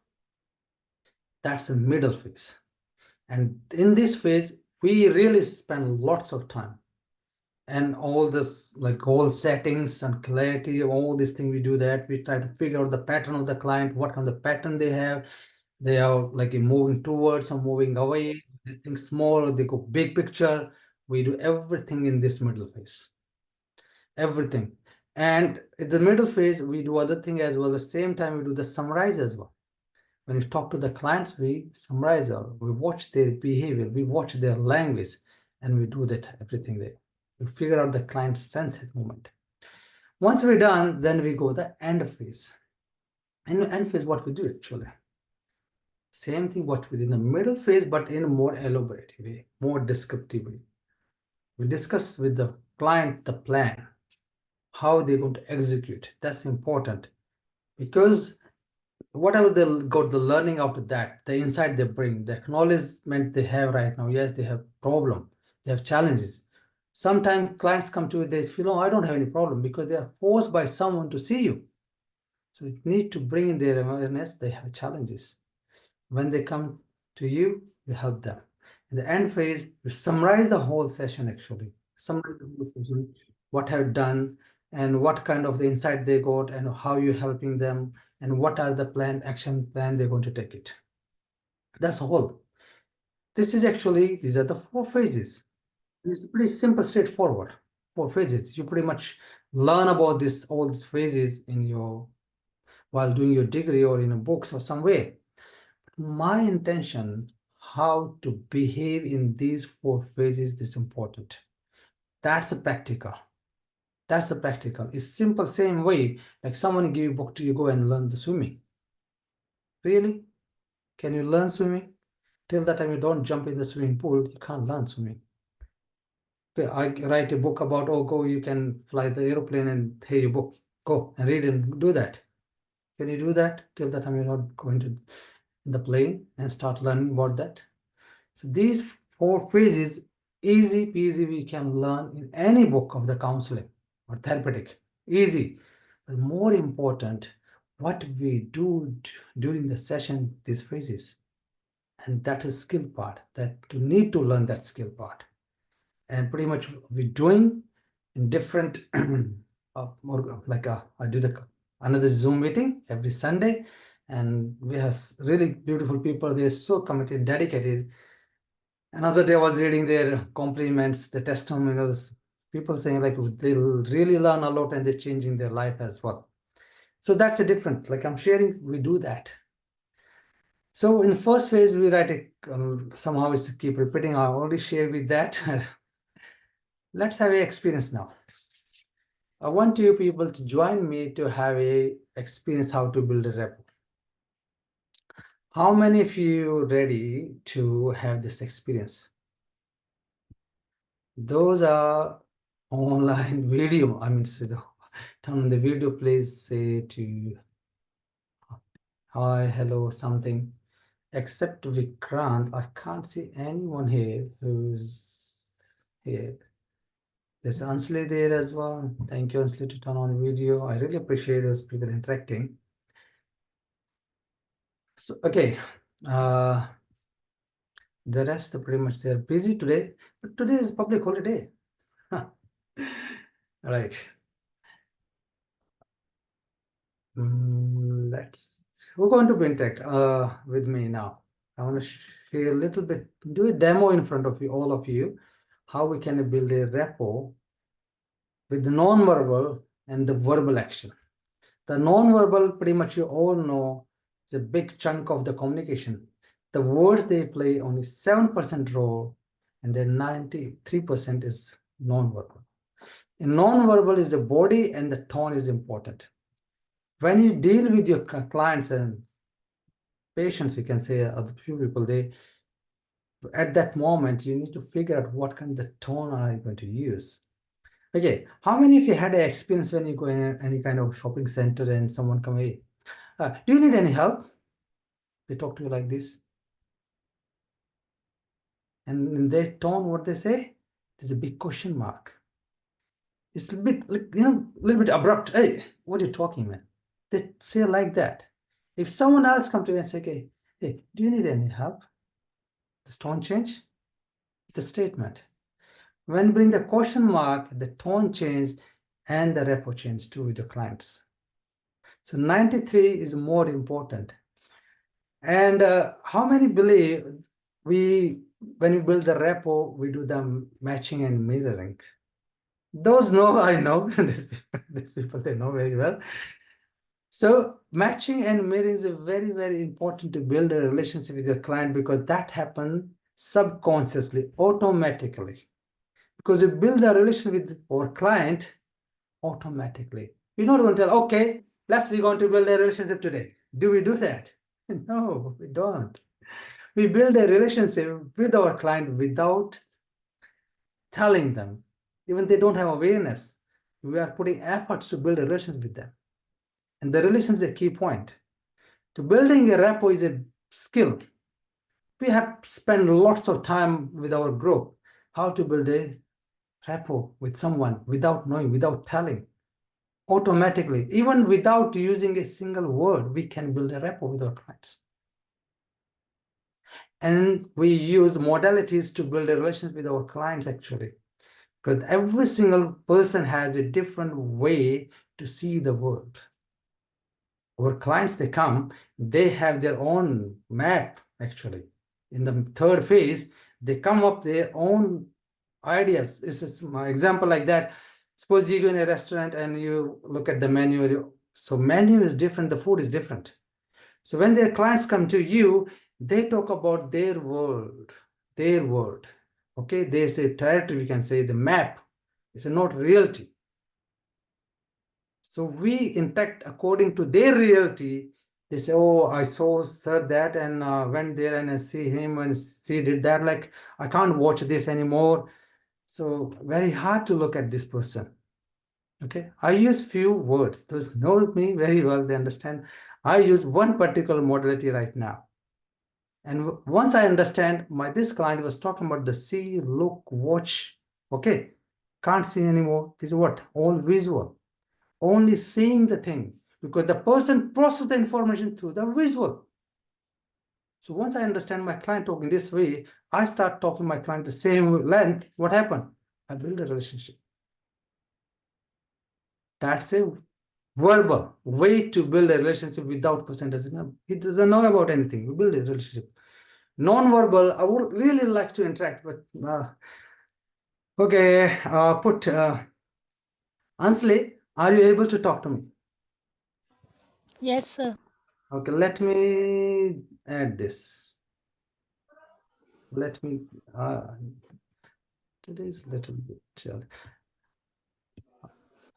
That's a middle phase. And in this phase, we really spend lots of time and all this like goal settings and clarity, all these things we do that. We try to figure out the pattern of the client, what kind of pattern they have. They are like moving towards or moving away. They think small or they go big picture. We do everything in this middle phase. Everything. And in the middle phase, we do other thing as well. At the same time, we do the summarize as well. When we talk to the clients, we summarize or we watch their behavior, we watch their language, and we do that everything there. We figure out the client's strength at the moment. Once we're done, then we go the end phase. In the end phase, what we do actually, same thing what we did in the middle phase, but in a more elaborate way, more descriptive way. We discuss with the client the plan, how they're going to execute. That's important because whatever they got the learning after that, the insight they bring, the acknowledgement they have right now, yes, they have problem, they have challenges. Sometimes clients come to you, they feel, oh, I don't have any problem because they are forced by someone to see you. So you need to bring in their awareness, they have challenges. When they come to you, you help them. In the end phase, you summarize the whole session actually. Summarize the whole session, what have done and what kind of the insight they got and how you're helping them and what are the plan action plan they're going to take it. That's all. This is actually, these are the four phases. It's pretty simple, straightforward. Four phases. You pretty much learn about this all these phases in your while doing your degree or in a books or some way. My intention, how to behave in these four phases is important. That's a practical. That's a practical. It's simple, same way. Like someone give you a book to you go and learn the swimming. Really? Can you learn swimming? Till that time you don't jump in the swimming pool, you can't learn swimming. Okay, I write a book about, oh, go, you can fly the airplane and here you book, go and read and do that. Can you do that? Till that time you're not going to the plane and start learning about that. So these four phases Easy peasy, we can learn in any book of the counseling or therapeutic. Easy. But more important, what we do during the session, these phases. And that is skill part, that you need to learn that skill part. And pretty much we're doing in different, more like I do the another Zoom meeting every Sunday. And we have really beautiful people. They're so committed, dedicated. Another day I was reading their compliments, the testimonials, people saying like they'll really learn a lot and they're changing their life as well. So that's a different, like I'm sharing, we do that. So in the first phase, we write it, somehow it's keep repeating. I already shared with that. Let's have a experience now. I want you people to join me to have a experience how to build a repo. How many of you ready to have this experience? Those are online video. I mean, so turn on the video, please say to hi, hello, something. Except Vikrant, I can't see anyone here who's here. There's Ansli there as well. Thank you, Ansli, to turn on video. I really appreciate those people interacting. So, okay. The rest are pretty much they're busy today, but today is public holiday. All right. We're going to interact with me now. I want to share a little bit, do a demo in front of you, all of you, how we can build a repo with the non-verbal and the verbal action. The non-verbal, pretty much you all know, is a big chunk of the communication. The words they play only 7% role, and then 93% is non-verbal. In non-verbal is the body and the tone is important. When you deal with your clients and patients, we can say other few people, they at that moment you need to figure out what kind of tone are you going to use. Okay, how many of you had an experience when you go in any kind of shopping center and someone come, hey, do you need any help? They talk to you like this. And in their tone, what they say, there's a big question mark. It's a bit, like, a little bit abrupt. Hey, what are you talking, man? They say like that. If someone else come to you and say, okay, hey, do you need any help? The tone change, the statement. When you bring the question mark, the tone change and the repo change too with the clients. So 93 is more important. And how many believe when we build the repo, we do the matching and mirroring? Those know, I know, these people, they know very well. So matching and mirroring is a very, very important to build a relationship with your client because that happens subconsciously, automatically. Because you build a relation with our client automatically. You're not going to tell, okay, we're going to build a relationship today. Do we do that? No, we don't. We build a relationship with our client without telling them. Even they don't have awareness. We are putting efforts to build a relationship with them. And the relation is a key point. To building a rapport is a skill. We have spent lots of time with our group how to build a rapport with someone without knowing, without telling. Automatically, even without using a single word, we can build a rapport with our clients. And we use modalities to build a relationship with our clients actually. Because every single person has a different way to see the world. Our clients, they come, they have their own map actually. In the third phase, they come up their own ideas. This is my example like that. Suppose you go in a restaurant and you look at the menu. So menu is different, the food is different. So when their clients come to you, they talk about their world, their world. Okay, they say territory, we can say the map. It's not reality. So we interact according to their reality. They say, oh, I saw sir that and went there and I see him and she did that. Like, I can't watch this anymore. So very hard to look at this person. Okay, I use few words. Those know me very well, they understand. I use one particular modality right now. And once I understand, this client was talking about the see, look, watch. Okay, can't see anymore. This is what? All visual. Only seeing the thing, because the person processes the information through the visual. So once I understand my client talking this way, I start talking my client the same length. What happened? I build a relationship. That's a verbal way to build a relationship without person doesn't know. He doesn't know about anything. We build a relationship. Non-verbal, I would really like to interact, but okay, put Ansley, are you able to talk to me? Yes, sir. Okay, let me add this. Let me, today's little bit,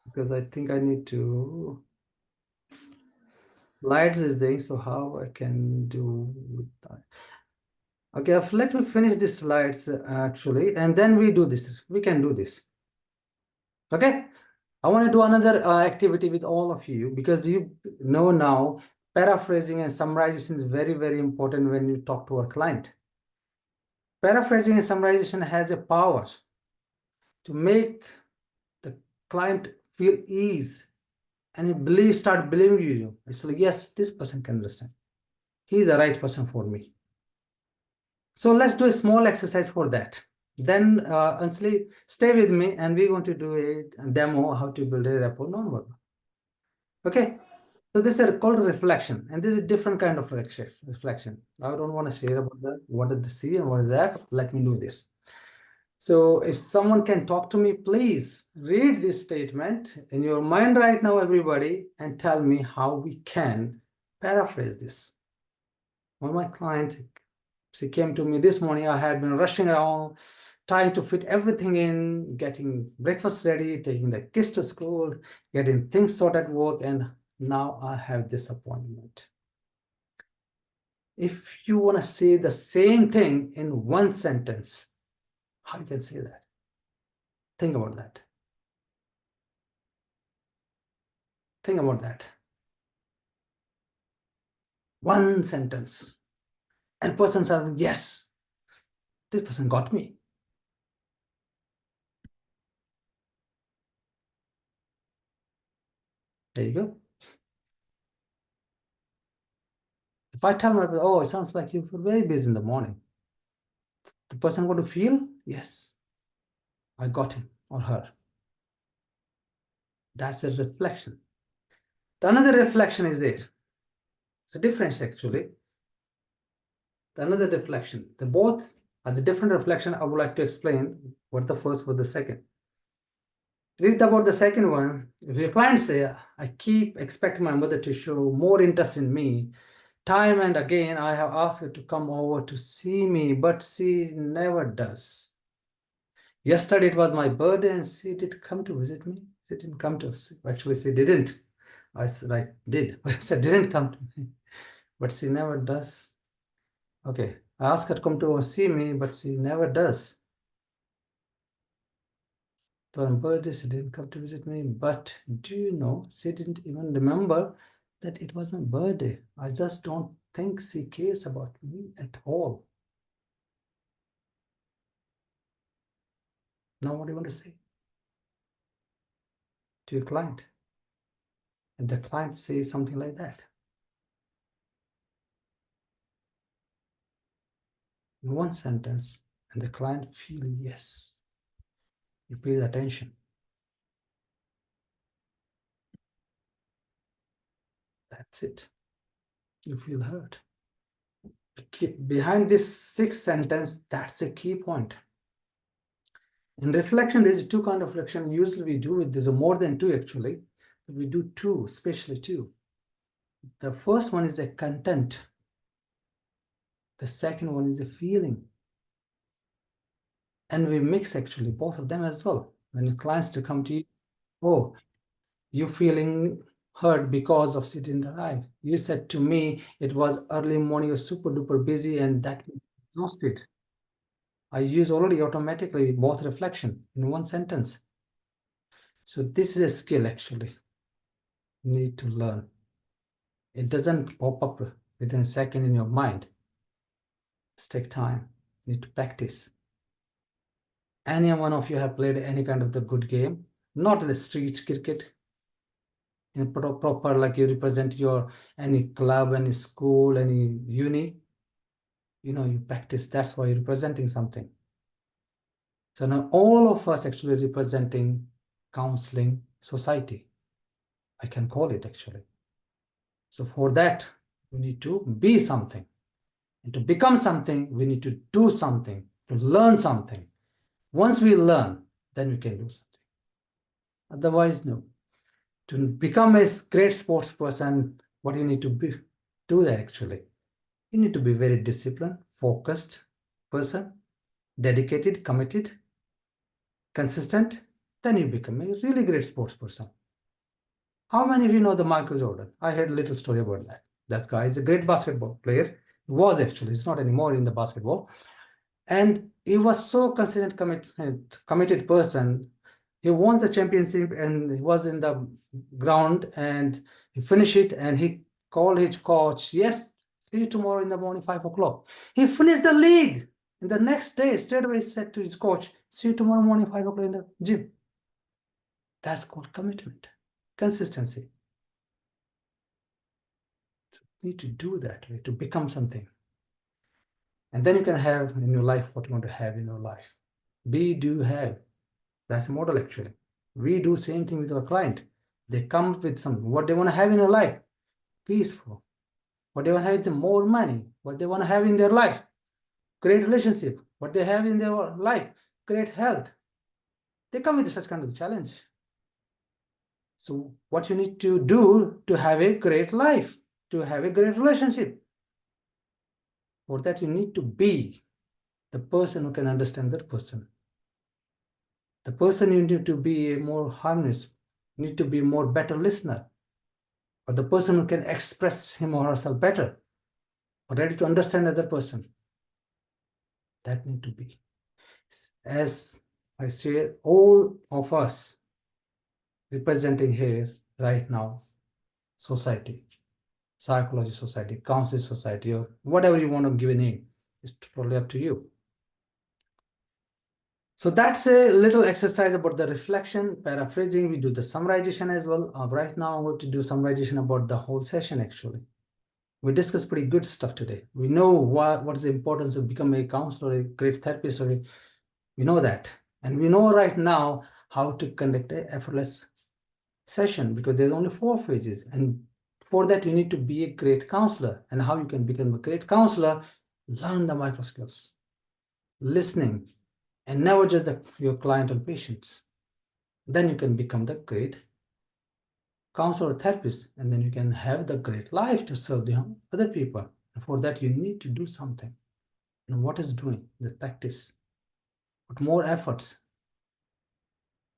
because I think I need to, lights is there, so how I can do with that? Okay, let me finish the slides actually, and then we do this. We can do this. Okay, I want to do another activity with all of you because you know now paraphrasing and summarization is very, very important when you talk to our client. Paraphrasing and summarization has a power to make the client feel ease and start believing you. It's like, yes, this person can understand. He's the right person for me. So let's do a small exercise for that. Then Ansley, stay with me and we're going to do a demo how to build a rapport nonverbal. Okay. So this is called reflection, and this is a different kind of reflection. I don't want to share about that. What is the C and what is the F? Let me do this. So if someone can talk to me, please read this statement in your mind right now, everybody, and tell me how we can paraphrase this. When my client, she came to me this morning, I had been rushing around, trying to fit everything in, getting breakfast ready, taking the kids to school, getting things sorted at work, and now I have this appointment. If you want to say the same thing in one sentence, how you can say that? Think about that. Think about that. One sentence. And person said, yes, this person got me. There you go. If I tell my, oh, it sounds like you're very busy in the morning. The person going to feel, yes, I got him or her. That's a reflection. The another reflection is there. It's a difference actually. The another reflection. The both are the different reflection. I would like to explain what the first was the second. Read about the second one. If your client say, I keep expecting my mother to show more interest in me. Time and again, I have asked her to come over to see me, but she never does. Yesterday it was my birthday and she did come to visit me. She didn't come to, actually she didn't. I said, I did. I said, didn't come to me, but she never does. Okay, I asked her to come to see me, but she never does. For her birthday, she didn't come to visit me, but do you know, she didn't even remember that it was my birthday. I just don't think she cares about me at all. Now, what do you want to say to your client? And the client says something like that. In one sentence, and the client feels yes. You pay attention. That's it. You feel heard. Behind this sixth sentence, that's a key point. In reflection, there's two kinds of reflection. Usually we do it, there's a more than two actually. We do two, especially two. The first one is the content. The second one is the feeling. And we mix actually both of them as well. When your clients to come to you, oh, you feeling hurt because of she didn't arrive. You said to me, it was early morning, you're super duper busy and that exhausted. I use already automatically both reflection in one sentence. So this is a skill actually you need to learn. It doesn't pop up within a second in your mind. It's take time. You need to practice. Any one of you have played any kind of the good game, not the street cricket, in proper like you represent your any club, any school, any uni. You practice. That's why you're representing something. So now all of us actually representing counseling society. I can call it actually. So for that, we need to be something. And to become something, we need to do something, to learn something. Once we learn, then we can do something. Otherwise, no. To become a great sports person, what you need to do that actually. You need to be very disciplined, focused person, dedicated, committed, consistent. Then you become a really great sports person. How many of you know the Michael Jordan? I heard a little story about that. That guy is a great basketball player. He was actually, he's not anymore in the basketball. And he was so consistent, committed person. He won the championship and he was in the ground and he finished it and he called his coach, yes, see you tomorrow in the morning, 5 o'clock. He finished the league. And the next day, straight away, he said to his coach, see you tomorrow morning, 5 o'clock in the gym. That's called commitment, consistency. You need to do that way to become something. And then you can have in your life what you want to have in your life. Be, do, have. That's a model actually. We do same thing with our client. They come with some what they want to have in their life. Peaceful. What they want to have is more money. What they want to have in their life. Great relationship. What they have in their life. Great health. They come with such kind of challenge. So what you need to do to have a great life, to have a great relationship. For that you need to be the person who can understand that person. The person you need to be a more harmonious, need to be more better listener, or the person who can express him or herself better, or ready to understand the other person. That need to be. As I say, all of us representing here right now, society, psychology society, counseling society, or whatever you want to give a name, is totally up to you. So that's a little exercise about the reflection, paraphrasing. We do the summarization as well. Right now, I'm going to do summarization about the whole session actually. We discussed pretty good stuff today. We know what's the importance of becoming a counselor, a great therapist, or we know that. And we know right now how to conduct a effortless session because there's only 4 phases. And for that, you need to be a great counselor. And how you can become a great counselor, learn the micro skills, listening, and never just your client or patients. Then you can become the great counselor or therapist, and then you can have the great life to serve the other people. And for that, you need to do something. And what is doing? The practice. Put more efforts.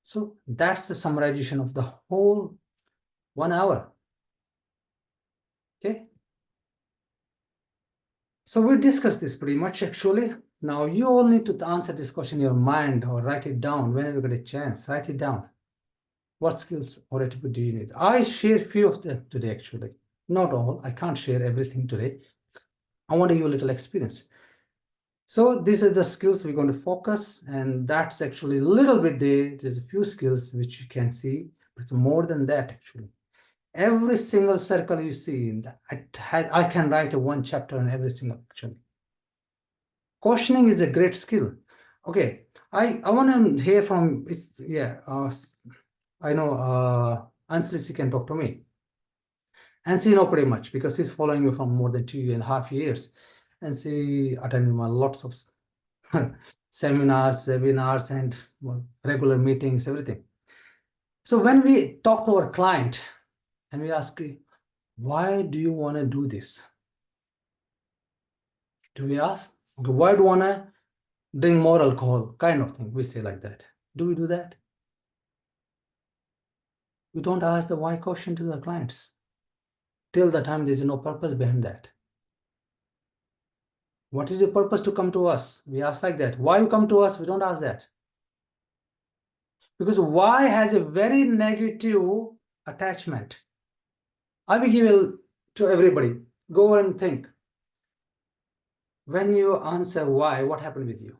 So that's the summarization of the whole 1 hour. Okay. So we discussed this pretty much actually. Now you all need to answer this question in your mind or write it down whenever you get a chance. Write it down. What skills or attitude do you need? I share few of them today actually. Not all. I can't share everything today. I want to give a little experience. So this is the skills we're going to focus, and that's actually a little bit there. There's a few skills which you can see, but it's more than that actually. Every single circle you see in that, I can write a one chapter on every single actually. Questioning is a great skill. Okay, I want to hear from I know Ansley can talk to me. And she know pretty much because she's following me from more than 2.5 years. And she attended my lots of seminars, webinars, and regular meetings, everything. So when we talk to our client and we ask, why do you want to do this? Do we ask, okay, why do you want to drink more alcohol? Kind of thing. We say like that. Do we do that? We don't ask the why question to the clients. Till the time there's no purpose behind that. What is your purpose to come to us? We ask like that. Why you come to us? We don't ask that. Because why has a very negative attachment. I will give it to everybody. Go and think. When you answer why, what happened with you?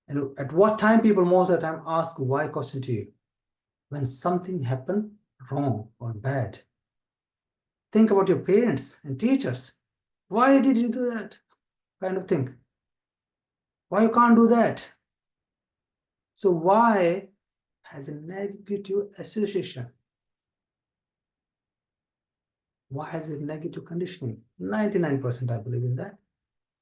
And at what time people most of the time ask why question to you? When something happened wrong or bad. Think about your parents and teachers. Why did you do that? Kind of thing. Why you can't do that? So why has a negative association? Why has it negative conditioning? 99% I believe in that.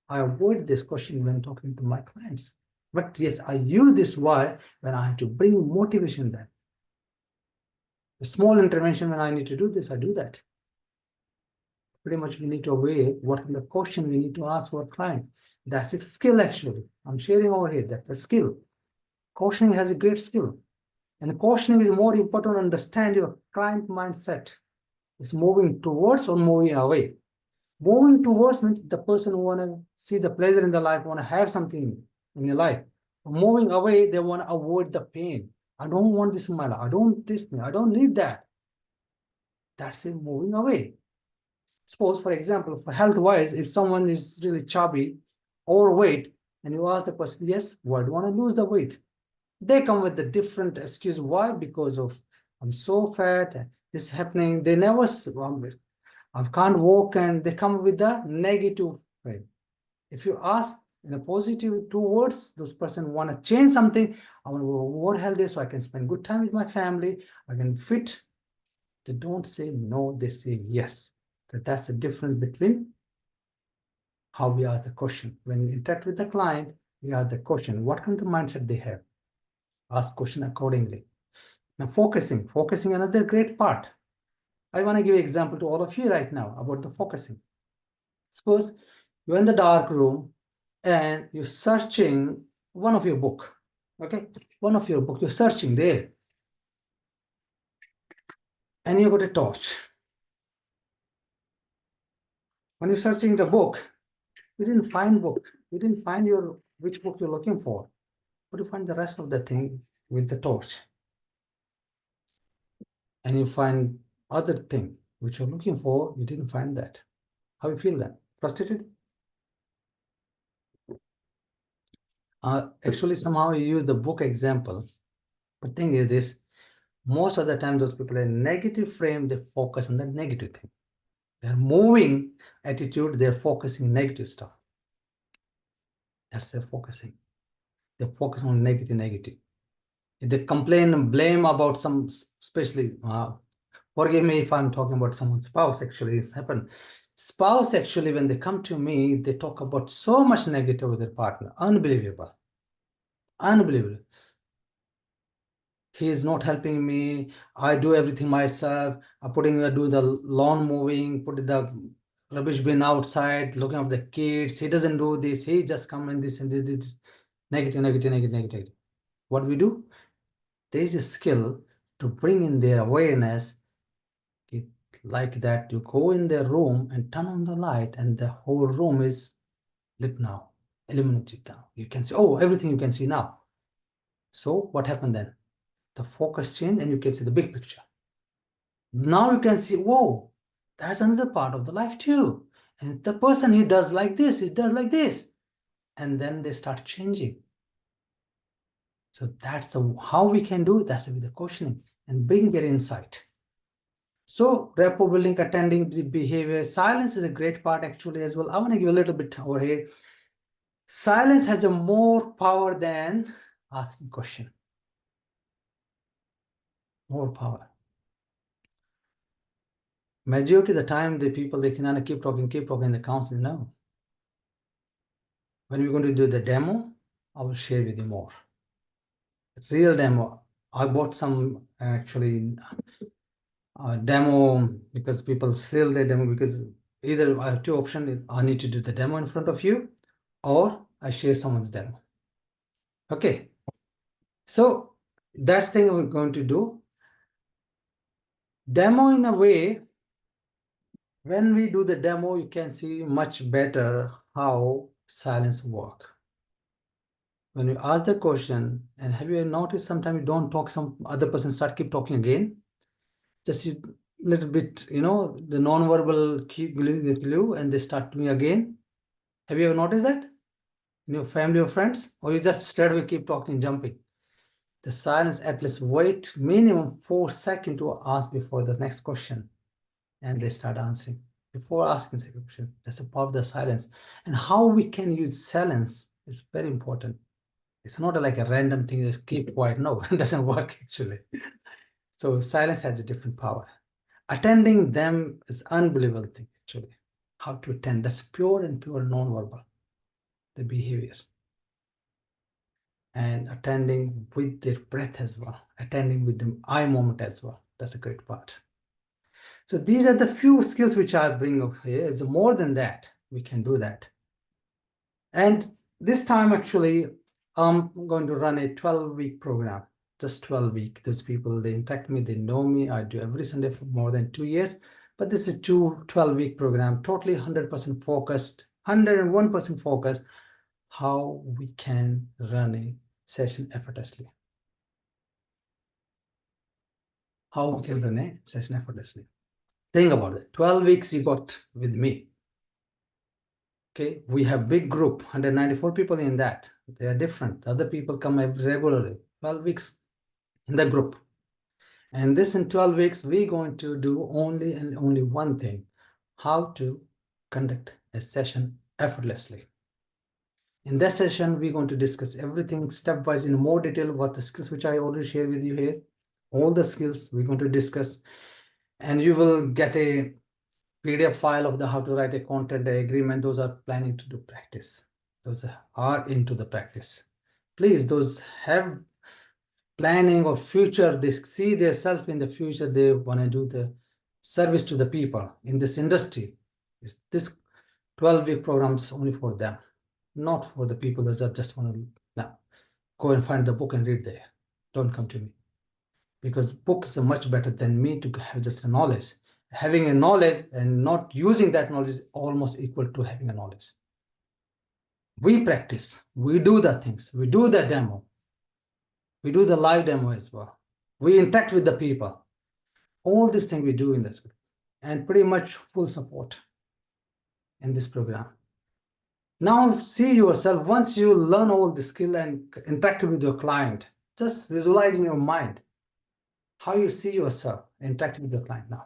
I avoid this question when talking to my clients. But yes, I use this why when I have to bring motivation then. A small intervention when I need to do this, I do that. Pretty much we need to weigh what kind of question we need to ask our client. That's a skill actually. I'm sharing over here, that's a skill. Questioning has a great skill. And questioning is more important to understand your client mindset. Is moving towards or moving away. Moving towards means the person who want to see the pleasure in the life, want to have something in your life. Moving away, they want to avoid the pain. I don't want this in my life. I don't this thing. I don't need that. That's it, moving away. Suppose, for example, for health-wise, if someone is really chubby, overweight, and you ask the person, yes, why do you want to lose the weight? They come with the different excuse. Why? Because of I'm so fat, this is happening. They never I can't walk, and they come with the negative way. If you ask in a positive two words, those person want to change something. I want to go more healthy so I can spend good time with my family. I can fit. They don't say no, they say yes. So that's the difference between how we ask the question. When we interact with the client, we ask the question, what kind of mindset they have? Ask question accordingly. Now focusing another great part. I want to give an example to all of you right now about the focusing. Suppose you're in the dark room and you're searching one of your book. Okay, one of your book, you're searching there, and you got a torch. When you're searching the book, you didn't find book. You didn't find your which book you're looking for, but you find the rest of the thing with the torch, and you find other thing which you're looking for. You didn't find that. How you feel then? Frustrated? Actually, somehow you use the book example. But thing is this, most of the time those people are negative frame, they focus on the negative thing. They're moving attitude, they're focusing negative stuff. That's their focusing. They focus on negative. If they complain and blame about some, especially, forgive me if I'm talking about someone's spouse, actually, it's happened. Spouse, actually, when they come to me, they talk about so much negative with their partner. Unbelievable. Unbelievable. He is not helping me. I do everything myself. I'm do the lawn moving, put the rubbish bin outside, looking after the kids. He doesn't do this. He just come in this and this. Negative. What we do? There is a skill to bring in their awareness. It, like that, you go in their room and turn on the light, and the whole room is lit now, illuminated now. You can see, oh, everything you can see now. So what happened then? The focus change, and you can see the big picture. Now you can see, whoa, that's another part of the life too. And the person he does like this, he does like this. And then they start changing. So that's how we can do it. That's with the questioning and bring their insight. So rapport building, attending the behavior. Silence is a great part actually as well. I want to give a little bit over here. Silence has a more power than asking question. More power. Majority of the time, the people, they can keep talking in the counseling. No. When we're going to do the demo, I will share with you more. Real demo. I bought some actually demo because people sell the demo because either I have two options. I need to do the demo in front of you or I share someone's demo. Okay. So that's thing we're going to do. Demo in a way, when we do the demo, you can see much better how silence work. When you ask the question, and have you noticed sometimes you don't talk, some other person keep talking again? Just a little bit, the non-verbal keep the clue and they start doing again. Have you ever noticed that in your family or friends? Or you just straight away keep talking, jumping? The silence at least wait minimum 4 seconds to ask before the next question. And they start answering before asking the question. That's the power of the silence. And how we can use silence is very important. It's not like a random thing that keep quiet. No, it doesn't work actually. So silence has a different power. Attending them is unbelievable thing actually. How to attend, that's pure and pure non-verbal, the behavior. And attending with their breath as well, attending with the eye movement as well. That's a great part. So these are the few skills which I bring up here. It's more than that. We can do that. And this time, actually, I'm going to run a 12-week program, just 12 weeks. Those people, they interact with me, they know me. I do every Sunday for more than 2 years. But this is 12-week program, totally 100% focused, 101% focused, how we can run a session effortlessly. How we can run a session effortlessly. Think about it. 12 weeks you got with me. Okay, we have big group, 194 people in that. They are different. Other people come regularly, 12 weeks in the group. And this in 12 weeks, we're going to do only and only one thing, how to conduct a session effortlessly. In this session, we're going to discuss everything stepwise in more detail, what the skills which I already shared with you here, all the skills we're going to discuss, and you will get a PDF file of the how to write a content agreement. Those are planning to do practice. Those are into the practice. Please, those have planning or future, they see themselves in the future, they want to do the service to the people in this industry. Is this 12-week program is only for them, not for the people that just want to now go and find the book and read there. Don't come to me, because books are much better than me to have just a knowledge. Having a knowledge and not using that knowledge is almost equal to having a knowledge. We practice, we do the things, we do the demo, we do the live demo as well. We interact with the people. All these things we do in this group, and pretty much full support in this program. Now see yourself, once you learn all the skill and interact with your client, just visualize in your mind how you see yourself interacting with your client now.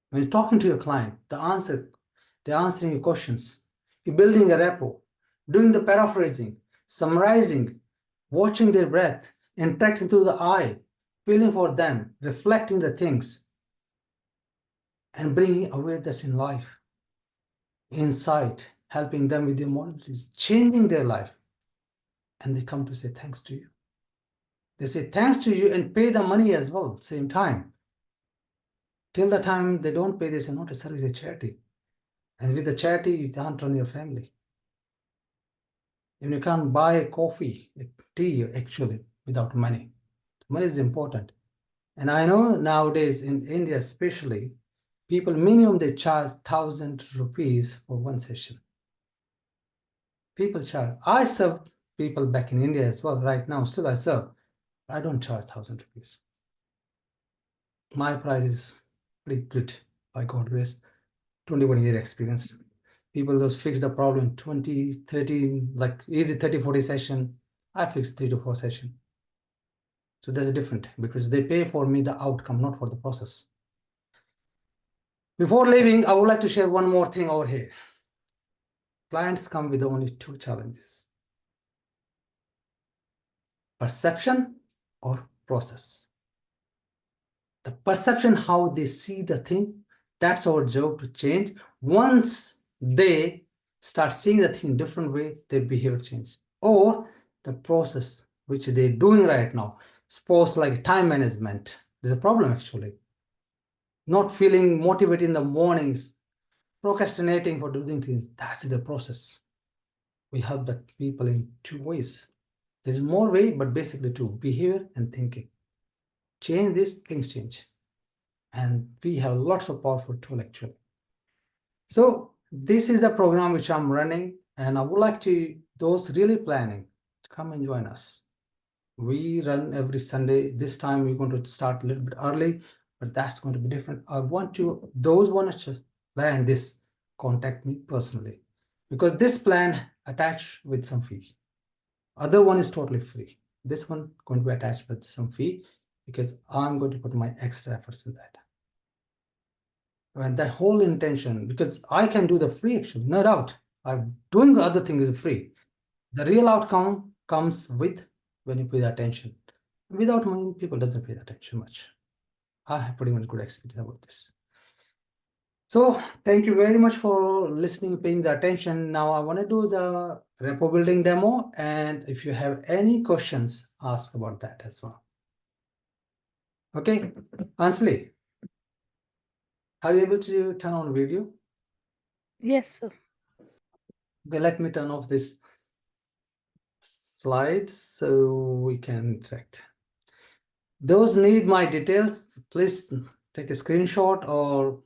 When you're talking to your client, they're answering your questions. You're building a rapport, doing the paraphrasing, summarizing, watching their breath, interacting through the eye, feeling for them, reflecting the things, and bringing awareness in life, insight, helping them with their modalities, changing their life. And they come to say thanks to you. They say thanks to you and pay the money as well, same time. Till the time they don't pay, they say not a service, a charity. And with the charity, you can't run your family. And you can't buy a coffee, a tea actually, without money. Money is important. And I know nowadays in India especially, people minimum they charge 1,000 rupees for one session. People charge. I serve people back in India as well. Right now, still I serve. I don't charge 1,000 rupees. My price is pretty good, by God's grace. 21-year experience. People those fix the problem in 20, 30, like easy 30, 40 session. I fix 3 to 4 session. So that's different because they pay for me the outcome, not for the process. Before leaving, I would like to share one more thing over here. Clients come with only 2 challenges: perception or process. The perception, how they see the thing, that's our job to change. Once they start seeing the thing different way, their behavior change. Or the process which they're doing right now, suppose like time management, there's a problem actually. Not feeling motivated in the mornings, procrastinating for doing things, that's the process. We help the people in 2 ways. There's more way, but basically 2: behavior and thinking. Change this, things change. And we have lots of powerful tool actually. So this is the program which I'm running, and I would like to those really planning to come and join us. We run every Sunday. This time we're going to start a little bit early, but that's going to be different. I want to those want to plan this, contact me personally. because this plan attached with some fee. Other one is totally free. This one going to be attached with some fee because I'm going to put my extra efforts in that. And that whole intention, because I can do the free actually, no doubt. I'm doing the other thing is free. The real outcome comes with when you pay the attention. Without money, people doesn't pay attention much. I have pretty much good experience about this. So thank you very much for listening, paying the attention. Now I want to do the repo building demo. And if you have any questions, ask about that as well. Okay, Ansli, are you able to turn on video? Yes, sir. Okay, let me turn off this slides so we can interact. Those need my details, please take a screenshot, or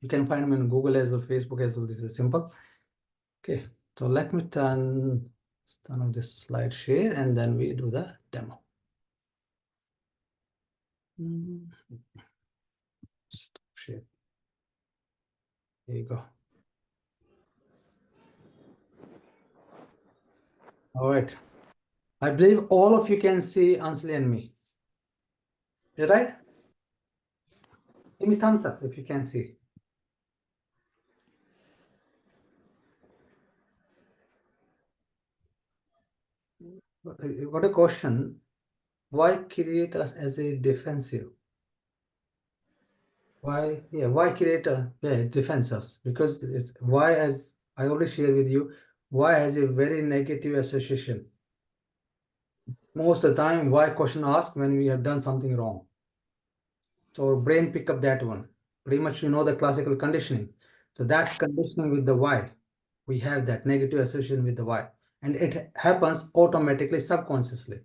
you can find them in Google as well, Facebook as well. This is simple. Okay, so let me turn on this slide share and then we do the demo. Stop share. There you go. All right. I believe all of you can see Ansli and me. Is that right? Give me thumbs up if you can see. What a question. Why create us as a defensive? Why create a defense us? Because it's why, as I already shared with you, why has a very negative association. Most of the time, why question asked when we have done something wrong. So our brain pick up that one. Pretty much you know the classical conditioning. So that's conditioning with the why. We have that negative association with the why. And it happens automatically, subconsciously.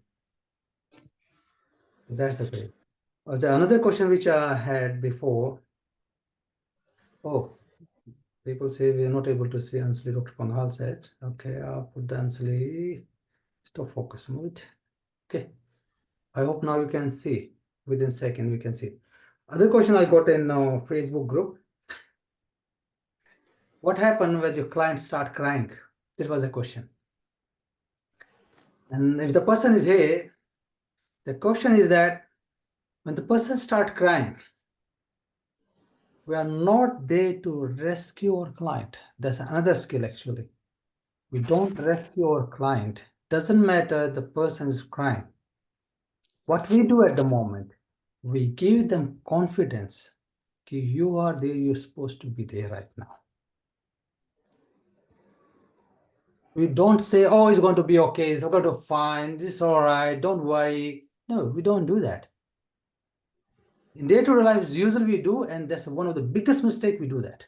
That's okay. Another question which I had before. Oh, people say we are not able to see Ansli, Dr. Panghal said. Okay, I'll put the Ansli. Stop focus mode. Okay. I hope now you can see. Within second, we can see. Other question I got in Facebook group. What happened when your client start crying? This was a question. And if the person is here, the question is that when the person start crying, we are not there to rescue our client. That's another skill actually. We don't rescue our client. Doesn't matter the person is crying. What we do at the moment, we give them confidence. Okay, you are there, you're supposed to be there right now. We don't say, oh, it's going to be okay, it's going to be fine, this is all right, don't worry. No, we don't do that. In day-to-day life, usually we do, and that's one of the biggest mistake we do that.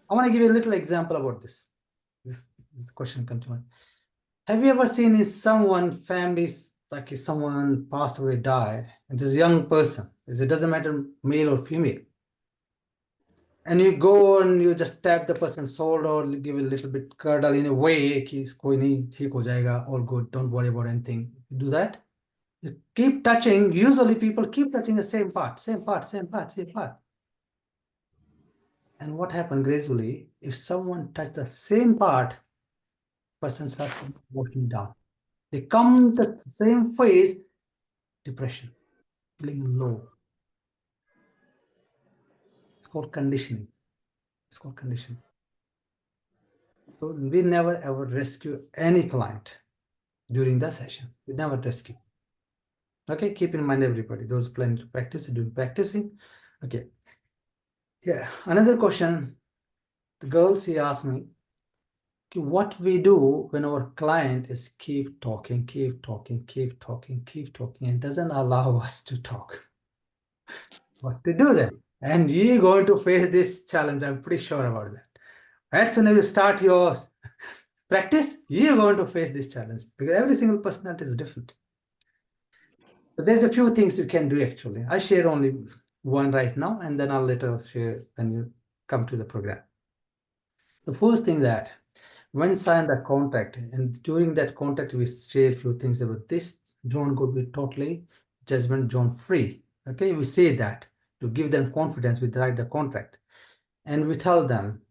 I want to give you a little example about this. This question comes to mind. Have you ever seen is someone families like if someone passed away, died, and this young person, it doesn't matter male or female, and you go and you just tap the person's shoulder, give a little bit cuddle in a way, he's koi nahi, theek ho jayega, all good, don't worry about anything. You do that. You keep touching. Usually people keep touching the same part, same part, same part, same part. And what happened gradually, if someone touch the same part, person starts walking down. They come to the same phase, depression, feeling low. It's called conditioning. It's called conditioning. So we never ever rescue any client during the session. We never rescue. Okay, keep in mind everybody, those planning to practice, doing practicing. Okay. Yeah, another question. The girls, he asked me, what we do when our client is keep talking, keep talking, keep talking, keep talking, and doesn't allow us to talk. What to do then? And you're going to face this challenge. I'm pretty sure about that. As soon as you start your practice, you're going to face this challenge because every single personality is different. So there's a few things you can do actually. I share only one right now, and then I'll later share when you come to the program. The first thing that when sign the contract, and during that contract, we share a few things about this zone could be totally judgment zone free. Okay, we say that to give them confidence, we write the contract, and we tell them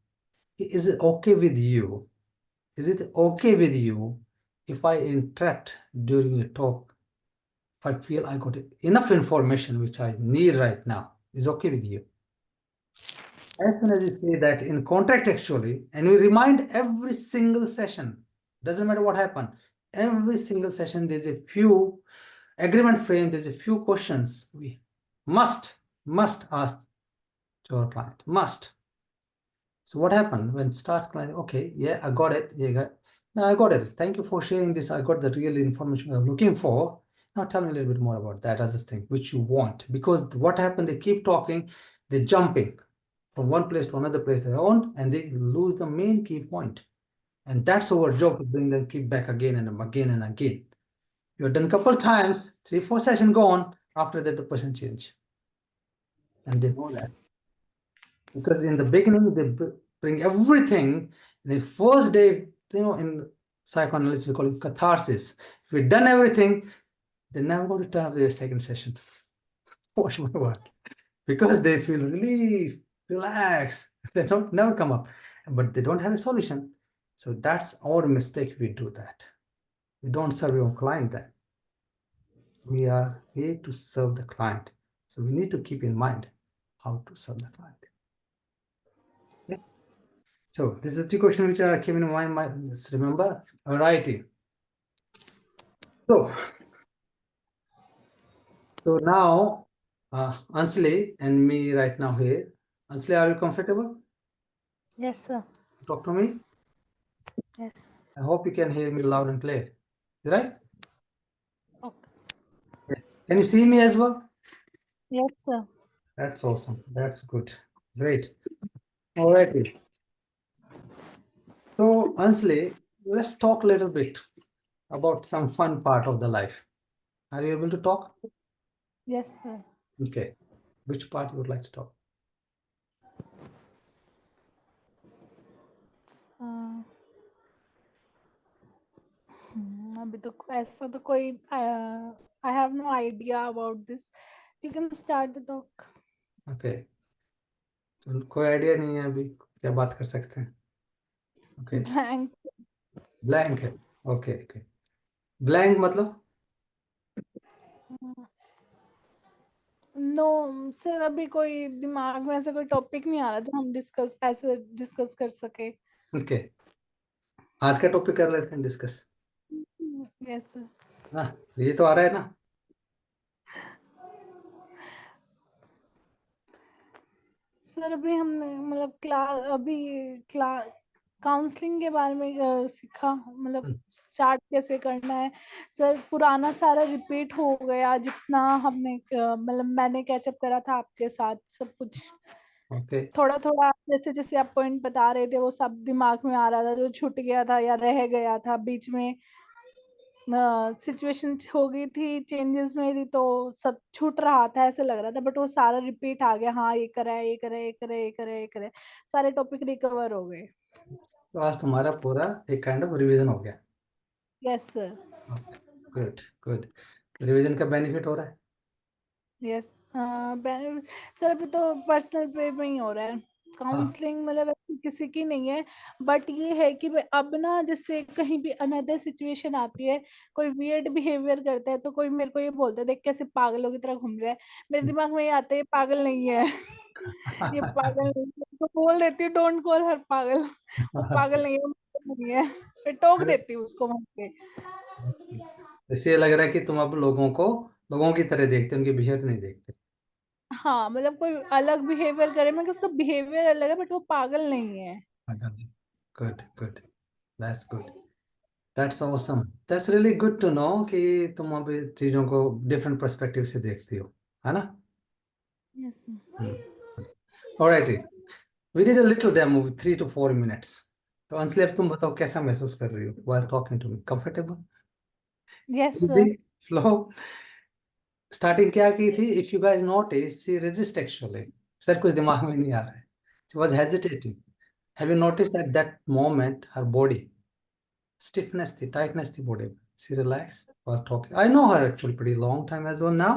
is it okay with you? Is it okay with you if I interrupt during a talk, if I feel I got enough information which I need right now? Is okay with you? As soon as you say that in contract actually, and we remind every single session, doesn't matter what happened, every single session there's a few agreement frame, there's a few questions we must ask to our client, must. So what happened when start client, okay, yeah, I got it. Yeah, no, I got it. Thank you for sharing this. I got the real information I'm looking for. Now tell me a little bit more about that other thing which you want. Because what happened, they keep talking, they're jumping from one place to another place they own, and they lose the main key point. And that's our job to bring them keep back again and again and again. You're done a couple times, 3, 4 sessions gone. After that, the person change. And they know that. Because in the beginning they bring everything. The first day, in psychoanalysis we call it catharsis. If we've done everything, they never go to turn up their second session. Watch my word. Because they feel really relaxed. They don't never come up, but they don't have a solution. So that's our mistake. We do that. We don't serve your client. Then we are here to serve the client. So we need to keep in mind how to serve the client. Yeah. So this is the question which came in my mind. Just remember variety. So now Ansli and me right now here. Ansli, are you comfortable Yes, sir. to talk to me? Yes. I hope you can hear me loud and clear. Right? Okay. Yeah. Can you see me as well? Yes, sir. That's awesome. That's good. Great. All righty. So Ansli, let's talk a little bit about some fun part of the life. Are you able to talk? Yes, sir. Okay. Which part you would like to talk? अ, अभी तो ऐसा तो कोई I have no idea about this. You can start the talk. Okay. तो कोई idea नहीं है अभी क्या बात कर सकते हैं? Okay Blank. ब्लैंक है ओके ओके ब्लैंक मतलब नो सर अभी कोई दिमाग में ऐसा कोई टॉपिक नहीं आ रहा जो हम डिस्कस कर सके. ओके आज का टॉपिक कर लेते हैं डिस्कस यस सर. ना ये तो आ रहा है ना सर अभी हमने मतलब क्लास काउंसलिंग के बारे में सीखा मतलब हम्म, स्टार्ट कैसे करना है. सर पुराना सारा रिपीट हो गया जितना हमने मतलब मैंने कैचअप करा था आपके साथ सब कुछ ओके थोड़ा थोड़ा जैसे जैसे आप पॉइंट बता रहे थे वो सब दिमाग में आ रहा था जो छूट गया था या रह गया था बीच में सिचुएशन हो गई थी चेंजेस मेरी तो सब छूट रहा था ऐसे लग रहा था बट वो सारा रिपीट आ गया. हाँ ये करा है ये करा है ये करा है ये करा है ये करा है सारे टॉपिक रिकवर हो गए. तो आज तुम्हारा पूरा एक काइंड ऑफ रिवीजन हो गया yes sir. Good good revision का बेनिफिट हो रहा है यस. सर अभी तो पर्सनल पे में ही हो रहा है. हाँ काउंसलिंग मतलब ऐसी किसी की नहीं है बट ये है कि भाई अब ना जैसे कहीं भी अनदर सिचुएशन आती है कोई वियर्ड बिहेवियर करता है तो कोई मेरे को ये बोलता है देख कैसे पागलों की तरह घूम रहा है. मेरे दिमाग में ये आता है ये पागल नहीं है. ये पागल नहीं है तो बोल देती हूँ डोंट कॉल हर पागल. वो पागल नहीं है वो पागल नहीं है फिर टोक देती हूँ उसको वहां पे. इससे लग रहा है कि तुम अब लोगों को लोगों की तरह देखते हो उनके बिहेवियर नहीं देखते हाँ मतलब कोई अलग बिहेवियर करे मैं कि उसका बिहेवियर अलग है बट वो पागल नहीं है. Good good that's good that's awesome that's really good to know कि तुम अभी चीजों को डिफरेंट पर्सपेक्टिव से देखती हो है ना Yes. Alright We did a little demo with 3 to 4 minutes. तो अंजलि अब तुम बताओ कैसा महसूस कर रही हो while talking to me? Comfortable? Yes, Easy? sir. Flow? Starting क्या की थी? If you guys notice, she resist actually. Sir कुछ दिमाग में नहीं आ रहा है. She was hesitating. Have you noticed that that moment her body stiffness थी, tightness थी body में. She relaxed while talking. I know her actually pretty long time as well now.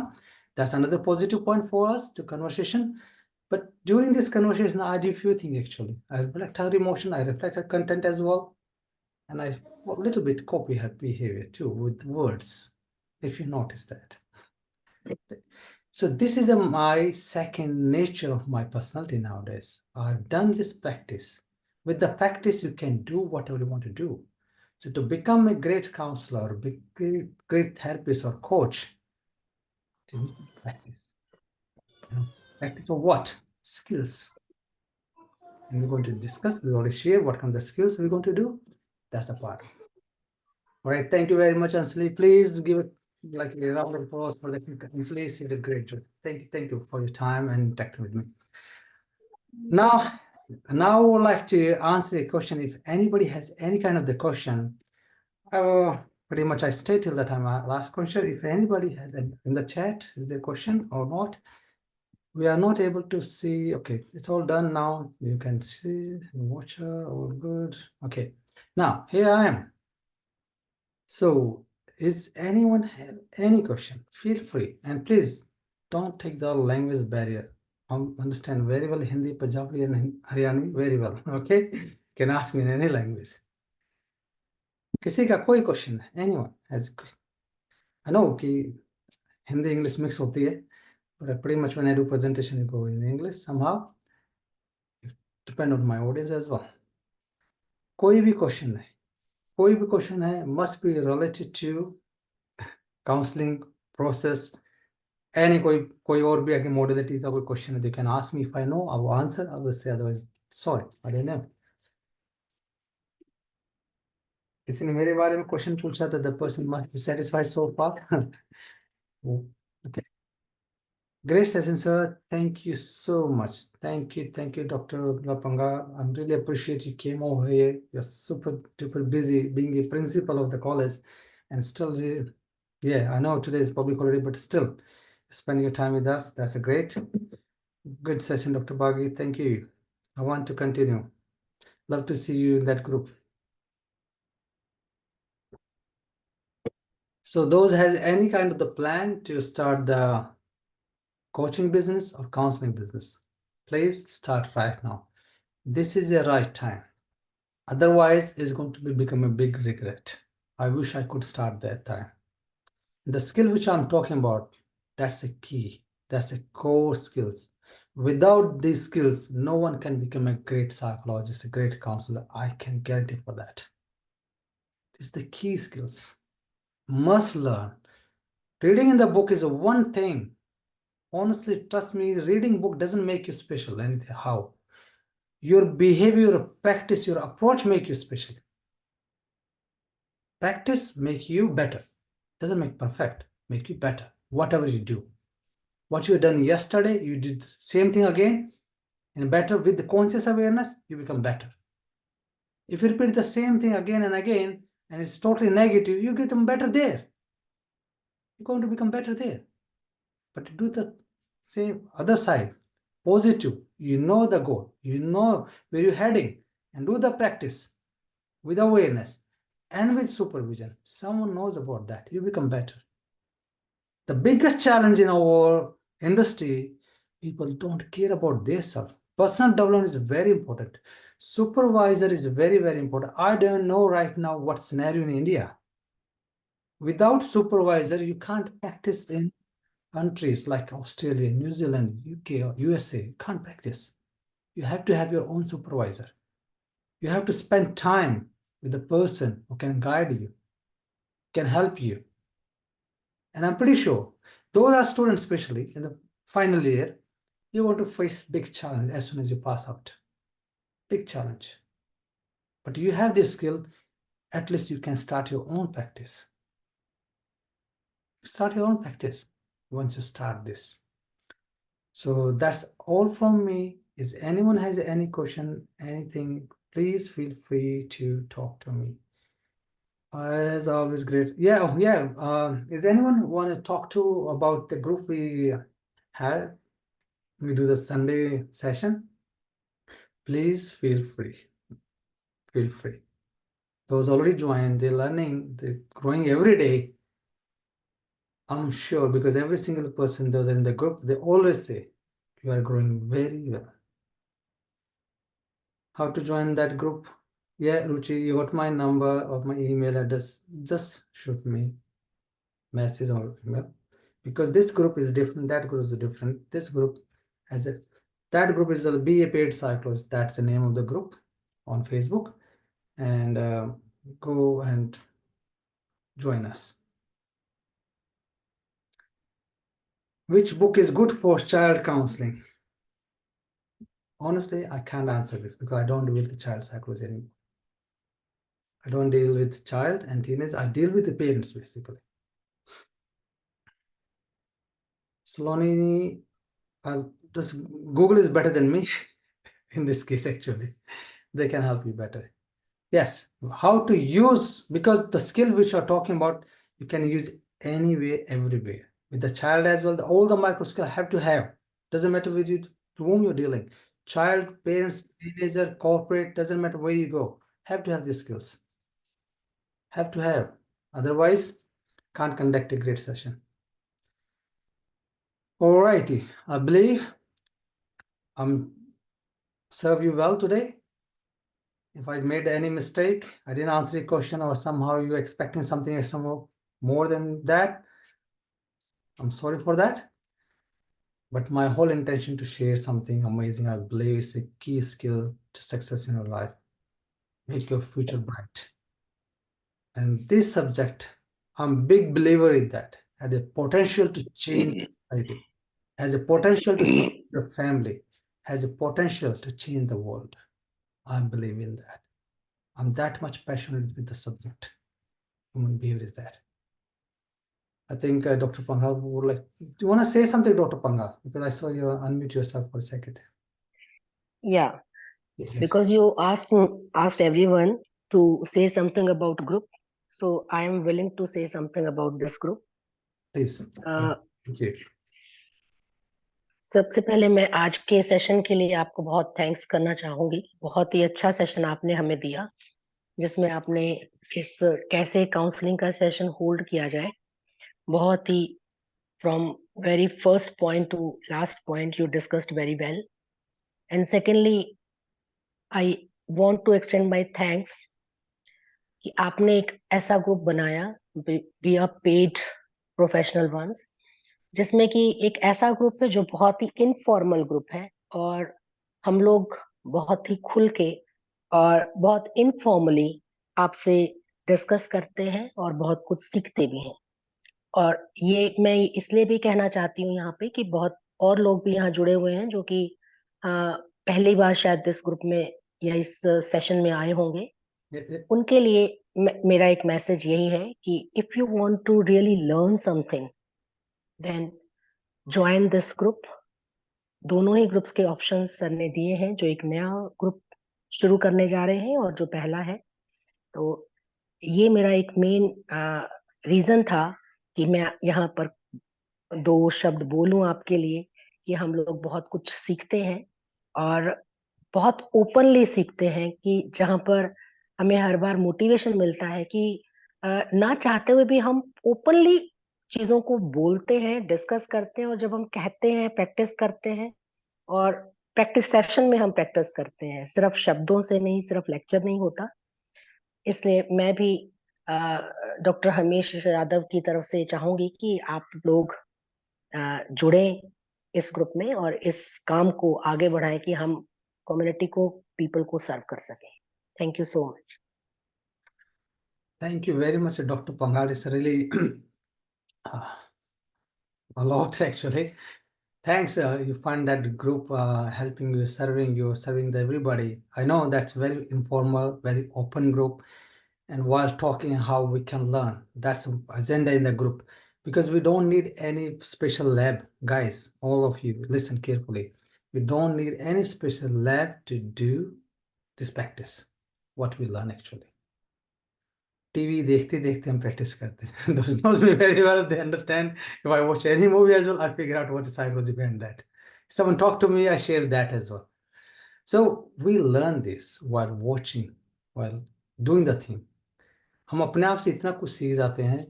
That's another positive point for us to conversation. But during this conversation, I do few things actually. I reflect her emotion, I reflect her content as well, and I a little bit copy her behavior too with words, if you notice that. So this is my second nature of my personality nowadays. I've done this practice. With the practice, you can do whatever you want to do. So to become a great counselor, great therapist or coach, you need to practice. Practice of what? Skills. And we're going to discuss, we already share what kind of skills we're going to do. That's a part. All right, thank you very much, Anseli. Please give it like a round of applause for the Anseli. She did a great job. Thank you for your time and interacting with me. Now, I would like to answer a question. If anybody has any kind of the question, I will pretty much I stay till the time I last question. If anybody has in the chat, is there a question or not? We are not able to see. Okay, it's all done now. You can see, watcher, all good. Okay, now here I am. So, is anyone have any question? Feel free, and please don't take the language barrier. I understand very well Hindi, Punjabi, and Haryanvi very well. Okay, can ask me in any language. किसी का कोई question है? Anyone has? I know कि Hindi English mix होती है, but pretty much when I do presentation, it go in English somehow. It depend on my audience as well. कोई भी question है, कोई भी question है, must be related to counseling process. Any कोई और भी अगर modality का कोई question है, you can ask me. If I know, I will answer. I will say otherwise, sorry, I don't know. किसी ने मेरे बारे में question पूछा था, the person must be satisfied so far. Okay. Great session, sir. Thank you so much. Thank you, Dr. Lapanga. I really appreciate you came over here. You're super duper busy being a principal of the college, and still, yeah, I know today is public holiday, but still spending your time with us. That's a great, good session, Dr. Bagi. Thank you. I want to continue. Love to see you in that group. So those has any kind of the plan to start the coaching business or counseling business, please start right now. This is the right time. Otherwise, it's going to become a big regret. I wish I could start that time. The skill which I'm talking about, that's a key. That's a core skills. Without these skills, no one can become a great psychologist, a great counselor. I can guarantee for that. This is the key skills. Must learn. Reading in the book is a one thing. Honestly, trust me, reading book doesn't make you special. Anything how? Your behavior, your practice, your approach make you special. Practice make you better. Doesn't make perfect, make you better. Whatever you do. What you done yesterday, you did same thing again, and better with the conscious awareness, you become better. If you repeat the same thing again and again, and it's totally negative, you get them better there. You're going to become better there. But to do the same other side, positive, you know the goal, you know where you're heading, and do the practice with awareness and with supervision. Someone knows about that, you become better. The biggest challenge in our industry, people don't care about their self. Personal development is very important. Supervisor is very, very important. I don't know right now what scenario in India. Without supervisor, you can't practice in countries like Australia, New Zealand, UK, or USA. You can't practice. You have to have your own supervisor. You have to spend time with the person who can guide you, can help you. And I'm pretty sure those are students, especially in the final year, you want to face big challenge as soon as you pass out. Big challenge. But you have this skill, at least you can start your own practice. Start your own practice once you start this. So that's all from me. Is anyone has any question, anything, please feel free to talk to me. As always, great. Yeah, yeah. Is anyone want to talk to about the group we have? We do the Sunday session. Please feel free. Feel free. Those already joined, they're learning, they're growing every day. I'm sure because every single person those in the group, they always say, You are growing very well. How to join that group? Yeah, Ruchi, you got my number or my email address. Just shoot me message or email, because this group is different, that group is different. This group has a that group is the Be a Paid Cyclist. That's the name of the group on Facebook, and go and join us. Which book is good for child counseling? Honestly, I can't answer this because I don't deal with the child psychology anymore. I don't deal with child and teenagers. I deal with the parents basically. Saloni, just Google is better than me in this case. Actually, they can help you better. Yes, how to use, because the skill which you're talking about, you can use anywhere, everywhere. With the child as well, all the micro skill have to have. Doesn't matter with you to whom you're dealing. Child, parents, teenager, corporate, doesn't matter where you go. Have to have these skills. Have to have. Otherwise, can't conduct a great session. Alrighty, I believe I'm serve you well today. If I made any mistake, I didn't answer your question, or somehow you're expecting something extra more than that, I'm sorry for that. But my whole intention to share something amazing, I believe, is a key skill to success in your life. Make your future bright. And this subject, I'm a big believer in that, had a potential to change society, has a potential to change your family, has a potential to change the world. I believe in that. I'm that much passionate with the subject. Human behavior is that. I think Dr. Pangal would like. Do you want to say something, Dr. Pangal? Because I saw you unmute yourself for a second. Yeah, Yeah, please. because you asked everyone to say something about group, so I am willing to say something about this group. Please. Thank you. सबसे पहले मैं आज के session के लिए आपको बहुत thanks करना चाहूंगी. बहुत ही अच्छा सेशन आपने हमें दिया, जिसमें आपने इस कैसे काउंसलिंग का सेशन होल्ड किया जाए, बहुत ही from very first point to last point you discussed very well. And secondly I want to extend my thanks कि आपने एक ऐसा ग्रुप बनाया, be a paid professional ones, जिसमें कि एक ऐसा ग्रुप है जो बहुत ही इनफॉर्मल ग्रुप है, और हम लोग बहुत ही खुल के और बहुत इनफॉर्मली आपसे डिस्कस करते हैं और बहुत कुछ सीखते भी हैं. और ये मैं इसलिए भी कहना चाहती हूँ यहाँ पे कि बहुत और लोग भी यहाँ जुड़े हुए हैं जो कि पहली बार शायद इस ग्रुप में या इस सेशन में आए होंगे. उनके लिए मेरा एक मैसेज यही है कि if you want to really learn something, then join this group. दोनों ही ग्रुप्स के ऑप्शंस सर ने दिए हैं, जो एक नया ग्रुप शुरू करने जा रहे हैं और जो पहला है. तो ये मेरा एक मेन रीजन था कि मैं यहाँ पर दो शब्द बोलूं आपके लिए, कि हम लोग बहुत कुछ सीखते हैं और बहुत ओपनली सीखते हैं, कि जहाँ पर हमें हर बार मोटिवेशन मिलता है कि ना चाहते हुए भी हम ओपनली चीजों को बोलते हैं, डिस्कस करते हैं, और जब हम कहते हैं, प्रैक्टिस करते हैं, और प्रैक्टिस सेशन में हम प्रैक्टिस करते हैं, सिर्फ शब्दों से नहीं, सिर्फ लेक्चर नहीं होता. इसलिए मैं भी डॉक्टर हमीश यादव की तरफ से चाहूंगी कि आप लोग जुड़े इस ग्रुप में और इस काम को आगे बढ़ाएं कि हम कम्युनिटी को, पीपल को सर्व कर सकें. Thank you so much. Thank you very much, Dr. Pangal. It's really a lot actually. Thanks. You find that group helping you, serving everybody. I know that's very informal, very open group. And while talking how we can learn, that's an agenda in the group, because we don't need any special lab, guys. All of you listen carefully. We don't need any special lab to do this practice, what we learn actually. TV देखते देखते हम practice करते हैं. Those knows me very well, they understand. If I watch any movie as well, I figure out what is psychology behind that. Someone talk to me, I share that as well. So we learn this while watching, while doing the thing. हम अपने आप से इतना कुछ सीख जाते हैं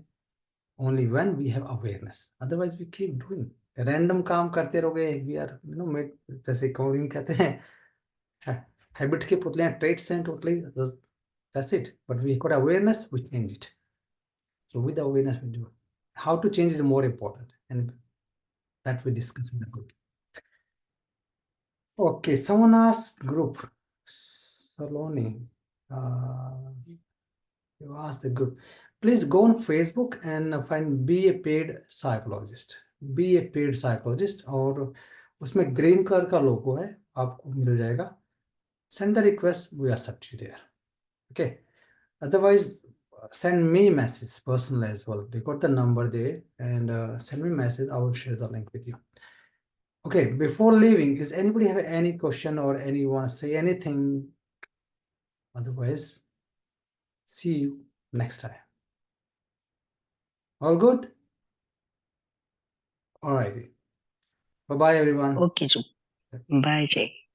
only when we have awareness. Otherwise, we keep doing. Random काम करते रहोगे, we are you know made, जैसे कॉलिंग कहते हैं, हैबिट के पुतले हैं, ट्रेट्स हैं totally, that's it, but we got awareness, we change it. So with the awareness we do. How to change is more important, and that we discuss in the group. Okay, someone asked group. Saloni, you asked the group. Please go on Facebook and find be a paid psychologist. Be a paid psychologist, और उसमें green colour का लोगो है, आपको मिल जाएगा. Send the request, we accept you there. Okay. Otherwise, send me message personal as well. They got the number there, and send me message. I will share the link with you. Okay, before leaving, is anybody have any question or anyone say anything? Otherwise, see you next time. All good? All righty. Bye bye, everyone. Okay जी, bye जय.